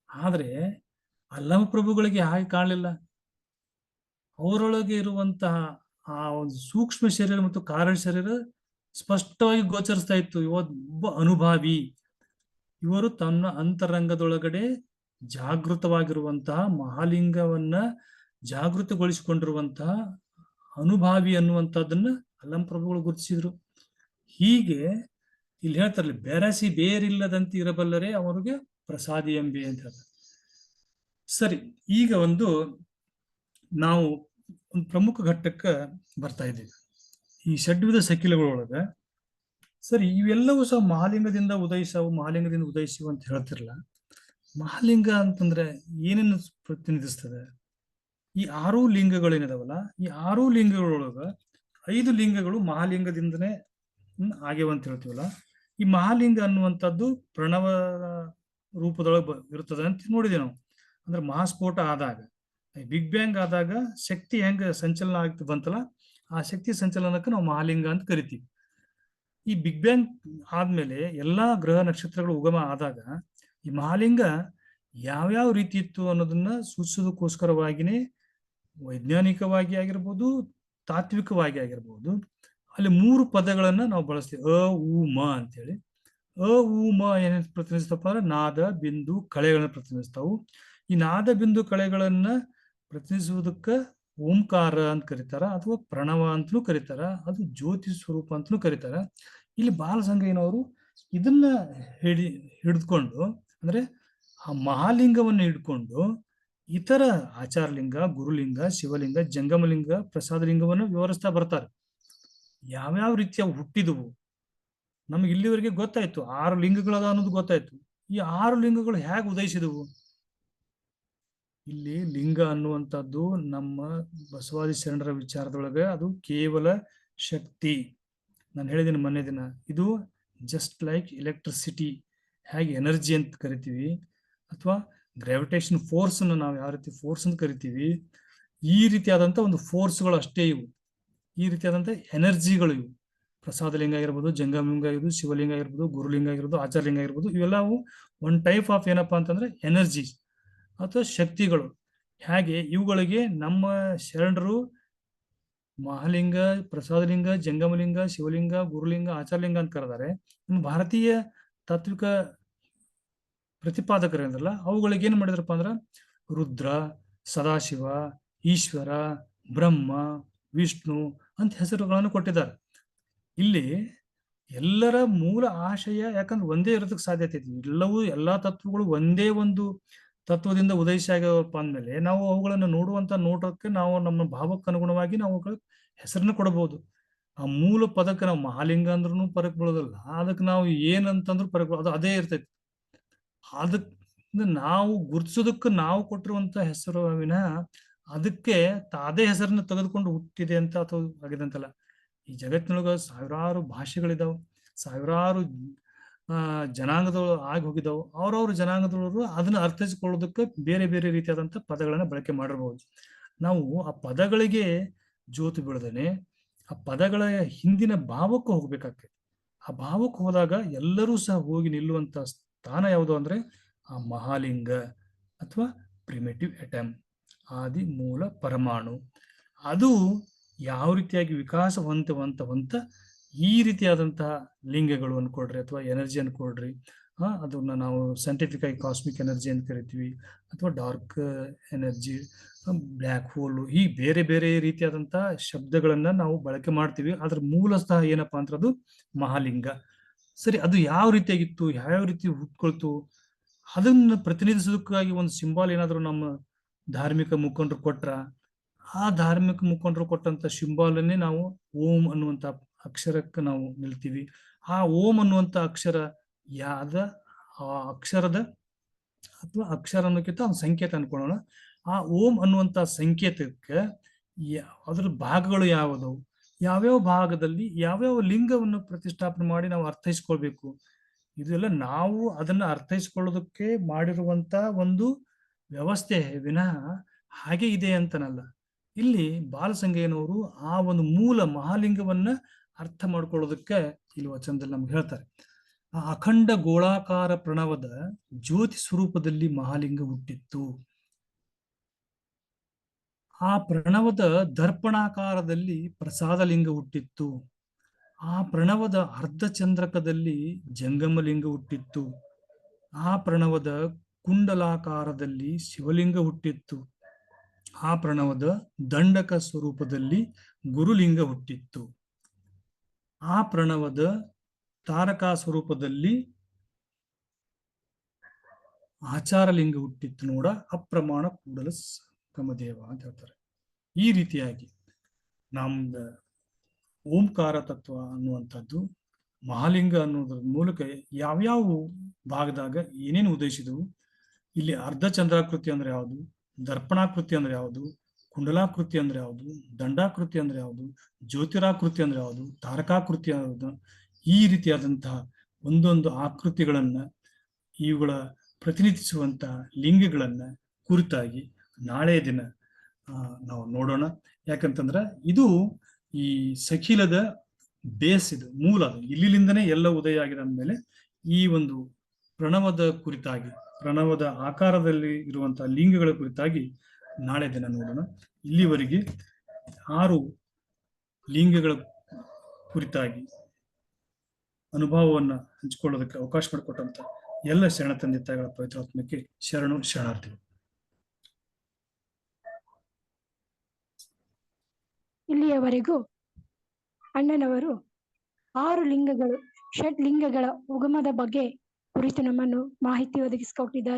ಆದ್ರೆ ಅಲ್ಲಮ ಪ್ರಭುಗಳಿಗೆ ಹಾಗೆ ಕಾಣಲಿಲ್ಲ. ಅವರೊಳಗೆ ಇರುವಂತಹ ಆ ಒಂದು ಸೂಕ್ಷ್ಮ ಶರೀರ ಮತ್ತು ಕಾರಣ ಶರೀರ ಸ್ಪಷ್ಟವಾಗಿ ಗೋಚರಿಸ್ತಾ ಇತ್ತು. ಒಬ್ಬ ಅನುಭಾವಿ, ಇವರು ತನ್ನ ಅಂತರಂಗದೊಳಗಡೆ ಜಾಗೃತವಾಗಿರುವಂತಹ ಮಹಾಲಿಂಗವನ್ನ ಜಾಗೃತಗೊಳಿಸಿಕೊಂಡಿರುವಂತಹ ಅನುಭಾವಿ ಅನ್ನುವಂಥದ್ದನ್ನ ಅಲ್ಲಂ ಪ್ರಭುಗಳು ಗುರುತಿಸಿದ್ರು. ಹೀಗೆ ಇಲ್ಲಿ ಹೇಳ್ತಾರಲ್ಲ, ಬೆರಸಿ ಬೇರಿಲ್ಲದಂತೆ ಇರಬಲ್ಲರೆ ಅವರಿಗೆ ಪ್ರಸಾದಿ ಎಂಬಿ ಅಂತ ಹೇಳ್ತಾರೆ. ಸರಿ, ಈಗ ನಾವು ಒಂದು ಪ್ರಮುಖ ಘಟ್ಟಕ್ಕೆ ಬರ್ತಾ ಇದ್ದೀವಿ. ಈ ಷಡ್ವಿಧ ಸಕಿಲಗಳೊಳಗ ಸರಿ ಇವೆಲ್ಲವೂ ಸಹ ಮಹಾಲಿಂಗದಿಂದ ಉದಯಿಸವು ಅಂತ ಹೇಳ್ತಿರಲ್ಲ. ಮಹಾಲಿಂಗ ಅಂತಂದ್ರೆ ಏನನ್ನು ಪ್ರತಿನಿಧಿಸ್ತದೆ? ಈ 6 ಲಿಂಗಗಳೇನಿದಾವಲ್ಲ, ಈ 6 ಲಿಂಗಗಳೊಳಗ 5 ಲಿಂಗಗಳು ಮಹಾಲಿಂಗದಿಂದನೇ ಆಗ್ಯವ ಅಂತ ಹೇಳ್ತೀವಲ್ಲ. ಈ ಮಹಾಲಿಂಗ ಅನ್ನುವಂಥದ್ದು ಪ್ರಣವ ರೂಪದೊಳಗೆ ಇರ್ತದೆ ಅಂತ ನೋಡಿದೇವೆ ನಾವು. ಅಂದ್ರೆ ಮಹಾಸ್ಫೋಟ ಆದಾಗ, ಬಿಗ್ ಬ್ಯಾಂಗ್ ಆದಾಗ ಶಕ್ತಿ ಹೆಂಗ ಸಂಚಲನ ಆಗ್ತದೆ ಬಂತಲ್ಲ, ಆ ಶಕ್ತಿ ಸಂಚಲನಕ್ಕೆ ನಾವು ಮಹಾಲಿಂಗ ಅಂತ ಕರಿತೀವಿ. ಈ ಬಿಗ್ ಬ್ಯಾಂಗ್ ಆದ್ಮೇಲೆ ಎಲ್ಲಾ ಗ್ರಹ ನಕ್ಷತ್ರಗಳು ಉಗಮ ಆದಾಗ ಈ ಮಹಾಲಿಂಗ ಯಾವ್ಯಾವ ರೀತಿ ಇತ್ತು ಅನ್ನೋದನ್ನ ಸೂಚಿಸೋದಕ್ಕೋಸ್ಕರವಾಗಿನೇ ವೈಜ್ಞಾನಿಕವಾಗಿ ಆಗಿರ್ಬೋದು, ತಾತ್ವಿಕವಾಗಿ ಆಗಿರ್ಬೋದು, ಅಲ್ಲಿ 3 ಪದಗಳನ್ನ ನಾವು ಬಳಸ್ತೀವಿ. ಅ ಉ ಮ ಅಂತೇಳಿ. ಅ ಉ ಮ ಏನೇನು ಪ್ರತಿನಿಧಿಸ್ತಪ್ಪ ಅಂದ್ರೆ ನಾದ, ಬಿಂದು, ಕಳೆಗಳನ್ನ ಪ್ರತಿನಿಧಿಸ್ತಾವು. ಈ ನಾದ, ಬಿಂದು, ಕಳೆಗಳನ್ನ ಪ್ರತಿನಿಧಿಸುವುದಕ್ಕ ಓಂಕಾರ ಅಂತ ಕರೀತಾರ, ಅಥವಾ ಪ್ರಣವ ಅಂತಲೂ ಕರೀತಾರ, ಅದು ಜ್ಯೋತಿ ಸ್ವರೂಪ ಅಂತಲೂ ಕರೀತಾರ. ಇಲ್ಲಿ ಬಾಲಸಂಗಯ್ಯನವರು ಇದನ್ನ ಹಿಡಿದುಕೊಂಡು, ಅಂದ್ರೆ ಆ ಮಹಾಲಿಂಗವನ್ನು ಹಿಡ್ಕೊಂಡು ಇತರ ಆಚಾರಲಿಂಗ, ಗುರುಲಿಂಗ, ಶಿವಲಿಂಗ, ಜಂಗಮಲಿಂಗ, ಪ್ರಸಾದಲಿಂಗವನ್ನು ವಿವರಿಸ್ತಾ ಬರ್ತಾರೆ. ಯಾವ್ಯಾವ ರೀತಿಯ ಹುಟ್ಟಿದವು ನಮ್ಗೆ ಇಲ್ಲಿವರೆಗೆ ಗೊತ್ತಾಯ್ತು. 6 ಲಿಂಗಗಳದ ಅನ್ನೋದು ಗೊತ್ತಾಯ್ತು. ಈ 6 ಲಿಂಗಗಳು ಹೇಗೆ ಉದಯಿಸಿದವು? ಇಲ್ಲಿ ಲಿಂಗ ಅನ್ನುವಂಥದ್ದು ನಮ್ಮ ಬಸವಾದಿ ಶರಣರ ವಿಚಾರದೊಳಗೆ ಅದು ಕೇವಲ ಶಕ್ತಿ. ನಾನು ಹೇಳಿದ್ದೀನಿ ಮೊನ್ನೆ ದಿನ, ಇದು ಜಸ್ಟ್ ಲೈಕ್ ಎಲೆಕ್ಟ್ರಿಸಿಟಿ, ಹೇಗೆ ಎನರ್ಜಿ ಅಂತ ಕರಿತೀವಿ, ಅಥವಾ ಗ್ರಾವಿಟೇಷನ್ ಫೋರ್ಸ್ ಅನ್ನು ನಾವು ಯಾವ ರೀತಿ ಫೋರ್ಸ್ ಅಂತ ಕರಿತೀವಿ, ಈ ರೀತಿಯಾದಂಥ ಒಂದು ಫೋರ್ಸ್ಗಳು ಅಷ್ಟೇ ಇವು. ಈ ರೀತಿಯಾದಂಥ ಎನರ್ಜಿಗಳು ಇವು. ಪ್ರಸಾದಲಿಂಗ ಆಗಿರ್ಬೋದು, ಜಂಗಮಲಿಂಗ ಆಗಿರ್ಬೋದು, ಶಿವಲಿಂಗ ಆಗಿರ್ಬೋದು, ಗುರುಲಿಂಗ ಆಗಿರ್ಬೋದು, ಆಚಾರಲಿಂಗ ಆಗಿರ್ಬೋದು, ಇವೆಲ್ಲವೂ ಒಂದು ಟೈಪ್ ಆಫ್ ಏನಪ್ಪಾ ಅಂತಂದ್ರೆ ಎನರ್ಜಿ ಅಥವಾ ಶಕ್ತಿಗಳು. ಹಾಗೆ ಇವುಗಳಿಗೆ ನಮ್ಮ ಶರಣರು ಮಹಾಲಿಂಗ, ಪ್ರಸಾದಲಿಂಗ, ಜಂಗಮಲಿಂಗ, ಶಿವಲಿಂಗ, ಗುರುಲಿಂಗ, ಆಚಾರಲಿಂಗ ಅಂತ ಕರೆದಾರೆ. ನಮ್ಮ ಭಾರತೀಯ ತಾತ್ವಿಕ ಪ್ರತಿಪಾದಕರೇನಲ್ಲ, ಅವುಗಳಿಗೆ ಏನ್ ಮಾಡಿದ್ರಪ್ಪ ಅಂದ್ರ ರುದ್ರ, ಸದಾಶಿವ, ಈಶ್ವರ, ಬ್ರಹ್ಮ, ವಿಷ್ಣು ಅಂತ ಹೆಸರುಗಳನ್ನು ಕೊಟ್ಟಿದ್ದಾರೆ. ಇಲ್ಲಿ ಎಲ್ಲರ ಮೂಲ ಆಶಯ ಯಾಕಂದ್ರೆ ಒಂದೇ ಇರೋದಕ್ಕೆ ಸಾಧ್ಯತೆ ಇದೆ. ಎಲ್ಲಾ ತತ್ವಗಳು ಒಂದೇ ಒಂದು ತತ್ವದಿಂದ ಉದಯಿಸಿ ಆಗ್ಯಾವಪ್ಪ ಅಂದ್ಮೇಲೆ ನಾವು ಅವುಗಳನ್ನು ನೋಡುವಂತ ನೋಟಕ್ಕೆ ನಾವು ನಮ್ಮ ಭಾವಕ್ಕೆ ಅನುಗುಣವಾಗಿ ನಾವು ಅವುಗಳ ಹೆಸರನ್ನ ಕೊಡಬಹುದು. ಆ ಮೂಲ ಪದಕ್ಕೆ ನಾವು ಮಹಾಲಿಂಗ ಅಂದ್ರೂ ಪರಕ್ ಬೀಳೋದಿಲ್ಲ, ಅದಕ್ಕೆ ನಾವು ಏನಂತಂದ್ರೂ ಪರಕ್ ಅದು ಅದೇ ಇರ್ತೈತಿ. ಅದಕ್ಕೆ ನಾವು ಗುರುತಿಸೋದಕ್ಕೆ ನಾವು ಕೊಟ್ಟಿರುವಂತ ಹೆಸರು ವಿನಃ ಅದಕ್ಕೆ ಅದೇ ಹೆಸರನ್ನ ತೆಗೆದುಕೊಂಡು ಹುಟ್ಟಿದೆ ಅಂತ ಅಥವಾ ಆಗಿದೆ ಅಂತಲ್ಲ. ಈ ಜಗತ್ತಿನೊಳಗ ಸಾವಿರಾರು ಭಾಷೆಗಳಿದಾವೆ, ಸಾವಿರಾರು ಜನಾಂಗದವರು ಆಗಿ ಹೋಗಿದ್ದಾವೆ. ಅವ್ರವ್ರ ಜನಾಂಗದವರು ಅದನ್ನ ಅರ್ಥೈಸಿಕೊಳ್ಳೋದಕ್ಕೆ ಬೇರೆ ಬೇರೆ ರೀತಿಯಾದಂಥ ಪದಗಳನ್ನ ಬಳಕೆ ಮಾಡಿರ್ಬೋದು. ನಾವು ಆ ಪದಗಳಿಗೆ ಜೋತು ಬೀಳದೇನೆ ಆ ಪದಗಳ ಹಿಂದಿನ ಭಾವಕ್ಕೆ ಹೋಗ್ಬೇಕಾಗ್ತದೆ. ಆ ಭಾವಕ್ಕೆ ಹೋದಾಗ ಎಲ್ಲರೂ ಸಹ ಹೋಗಿ ನಿಲ್ಲುವಂತ ಸ್ಥಾನ ಯಾವುದು ಅಂದ್ರೆ ಆ ಮಹಾಲಿಂಗ ಅಥವಾ ಪ್ರಿಮೇಟಿವ್ ಅಟಮ್, ಆದಿ ಮೂಲ ಪರಮಾಣು. ಅದು ಯಾವ ರೀತಿಯಾಗಿ ವಿಕಾಸ ಹೊಂತ ಈ ರೀತಿಯಾದಂತಹ ಲಿಂಗಗಳು ಅನ್ಕೊಡ್ರಿ ಅಥವಾ ಎನರ್ಜಿ ಅನ್ಕೊಡ್ರಿ, ಅದನ್ನ ನಾವು ಸೈಂಟಿಫಿಕ್ ಆಗಿ ಕಾಸ್ಮಿಕ್ ಎನರ್ಜಿ ಅಂತ ಕರಿತೀವಿ, ಅಥವಾ ಡಾರ್ಕ್ ಎನರ್ಜಿ, ಬ್ಲ್ಯಾಕ್ ಹೋಲ್, ಈ ಬೇರೆ ಬೇರೆ ರೀತಿಯಾದಂತಹ ಶಬ್ದಗಳನ್ನ ನಾವು ಬಳಕೆ ಮಾಡ್ತೀವಿ. ಅದ್ರ ಮೂಲತಃ ಏನಪ್ಪಾ ಅಂದ್ರೆ ಅದು ಮಹಾಲಿಂಗ. ಸರಿ, ಅದು ಯಾವ ರೀತಿಯಾಗಿತ್ತು, ಯಾವ ರೀತಿ ಹುಟ್ಕೊಳ್ತು, ಅದನ್ನ ಪ್ರತಿನಿಧಿಸೋದಕ್ಕಾಗಿ ಒಂದು ಸಿಂಬಾಲ್ ಏನಾದ್ರು ನಮ್ಮ ಧಾರ್ಮಿಕ ಮುಖಂಡರು ಕೊಟ್ರ, ಆ ಧಾರ್ಮಿಕ ಮುಖಂಡರು ಕೊಟ್ಟಂತ ಸಿಂಬಾಲನ್ನೇ ನಾವು ಓಂ ಅನ್ನುವಂತ ಅಕ್ಷರಕ್ಕೆ ನಾವು ನಿಲ್ತೀವಿ. ಆ ಓಂ ಅನ್ನುವಂತ ಅಕ್ಷರ ಯಾದ ಆ ಅಕ್ಷರದ ಅಥವಾ ಅಕ್ಷರ ಅನ್ನೋಕ್ಕಿಂತ ಒಂದು ಸಂಕೇತ ಅನ್ಕೊಳ್ಳೋಣ. ಆ ಓಂ ಅನ್ನುವಂತ ಸಂಕೇತಕ್ಕೆ ಅದ್ರ ಭಾಗಗಳು ಯಾವುದು, ಯಾವ್ಯಾವ ಭಾಗದಲ್ಲಿ ಯಾವ್ಯಾವ ಲಿಂಗವನ್ನು ಪ್ರತಿಷ್ಠಾಪನೆ ಮಾಡಿ ನಾವು ಅರ್ಥೈಸ್ಕೊಳ್ಬೇಕು, ಇದೆಲ್ಲ ನಾವು ಅದನ್ನ ಅರ್ಥೈಸ್ಕೊಳ್ಳೋದಕ್ಕೆ ಮಾಡಿರುವಂತ ಒಂದು ವ್ಯವಸ್ಥೆ ವಿನಃ ಹಾಗೆ ಇದೆ ಅಂತನಲ್ಲ. ಇಲ್ಲಿ ಬಾಲಸಂಗಯ್ಯನವರು ಆ ಒಂದು ಮೂಲ ಮಹಾಲಿಂಗವನ್ನ ಅರ್ಥ ಮಾಡ್ಕೊಳ್ಳೋದಕ್ಕೆ ಇಲ್ಲಿ ವಚನದಲ್ಲಿ ನಮ್ಗೆ ಹೇಳ್ತಾರೆ. ಆ ಅಖಂಡ ಗೋಳಾಕಾರ ಪ್ರಣವದ ಜ್ಯೋತಿ ಸ್ವರೂಪದಲ್ಲಿ ಮಹಾಲಿಂಗ ಹುಟ್ಟಿತ್ತು. ಆ ಪ್ರಣವದ ದರ್ಪಣಾಕಾರದಲ್ಲಿ ಪ್ರಸಾದಲಿಂಗ ಹುಟ್ಟಿತ್ತು. ಆ ಪ್ರಣವದ ಅರ್ಧಚಂದ್ರಕದಲ್ಲಿ ಜಂಗಮಲಿಂಗ ಹುಟ್ಟಿತ್ತು. ಆ ಪ್ರಣವದ ಕುಂಡಲಾಕಾರದಲ್ಲಿ ಶಿವಲಿಂಗ ಹುಟ್ಟಿತ್ತು. ಆ ಪ್ರಣವದ ದಂಡಕ ಸ್ವರೂಪದಲ್ಲಿ ಗುರುಲಿಂಗ ಹುಟ್ಟಿತ್ತು. ಆ ಪ್ರಣವದ ತಾರಕ ಸ್ವರೂಪದಲ್ಲಿ ಆಚಾರ ಲಿಂಗ ಹುಟ್ಟಿತ್ತು ನೋಡ ಅಪ್ರಮಾಣ ಕೂಡಲ ಸಂಗಮದೇವ ಅಂತ ಹೇಳ್ತಾರೆ. ಈ ರೀತಿಯಾಗಿ ನಮ್ದ ಓಂಕಾರ ತತ್ವ ಅನ್ನುವಂಥದ್ದು ಮಹಾಲಿಂಗ ಅನ್ನೋದ್ರ ಮೂಲಕ ಯಾವ್ಯಾವ ಭಾಗದಾಗ ಏನೇನು ಉದ್ದೇಶಿದವು, ಇಲ್ಲಿ ಅರ್ಧ ಚಂದ್ರಾಕೃತಿ ಅಂದ್ರೆ ಯಾವುದು, ದರ್ಪಣಾಕೃತಿ ಅಂದ್ರೆ ಯಾವುದು, ಕುಂಡಲಾಕೃತಿ ಅಂದ್ರೆ ಯಾವುದು, ದಂಡಾಕೃತಿ ಅಂದ್ರೆ ಯಾವುದು, ಜ್ಯೋತಿರಾಕೃತಿ ಅಂದ್ರೆ ಯಾವುದು, ತಾರಕಾಕೃತಿ ಯಾವುದು, ಈ ರೀತಿಯಾದಂತಹ ಒಂದೊಂದು ಆಕೃತಿಗಳನ್ನ ಇವುಗಳ ಪ್ರತಿನಿಧಿಸುವಂತಹ ಲಿಂಗಗಳನ್ನ ಕುರಿತಾಗಿ ನಾಳೆ ದಿನ ನಾವು ನೋಡೋಣ. ಯಾಕಂತಂದ್ರ ಇದು ಈ ಸಖಿಲದ ಬೇಸ್, ಇದು ಮೂಲ, ಅದು ಇಲ್ಲಿಂದನೇ ಎಲ್ಲ ಉದಯ ಆಗಿದೆ ಅಂದಮೇಲೆ ಈ ಒಂದು ಪ್ರಣವದ ಕುರಿತಾಗಿ, ಪ್ರಣವದ ಆಕಾರದಲ್ಲಿ ಇರುವಂತಹ ಲಿಂಗಗಳ ಕುರಿತಾಗಿ ನಾಳೆ ದಿನ ನೋಡೋಣ. ಇಲ್ಲಿವರೆಗೆ 6 ಲಿಂಗಗಳ ಕುರಿತಾಗಿ ಅನುಭವವನ್ನ ಹಂಚಿಕೊಳ್ಳೋದಕ್ಕೆ ಅವಕಾಶ ಮಾಡಿಕೊಟ್ಟಂತ ಎಲ್ಲ ಶರಣ ತಂದೆ ತಾಯಿಗಳ ಪವಿತ್ರಾತ್ಮಕ್ಕೆ ಶರಣು ಶರಣಾರ್ಥಿಗಳು. ಇಲ್ಲಿಯವರೆಗೂ ಅಣ್ಣನವರು 6 ಲಿಂಗಗಳು, ಷಡ್ ಲಿಂಗಗಳ ಉಗಮದ ಬಗ್ಗೆ ಕುರಿತು ನಮ್ಮನ್ನು ಮಾಹಿತಿ ಒದಗಿಸಿಕೊಟ್ಟಿದ್ದಾರೆ.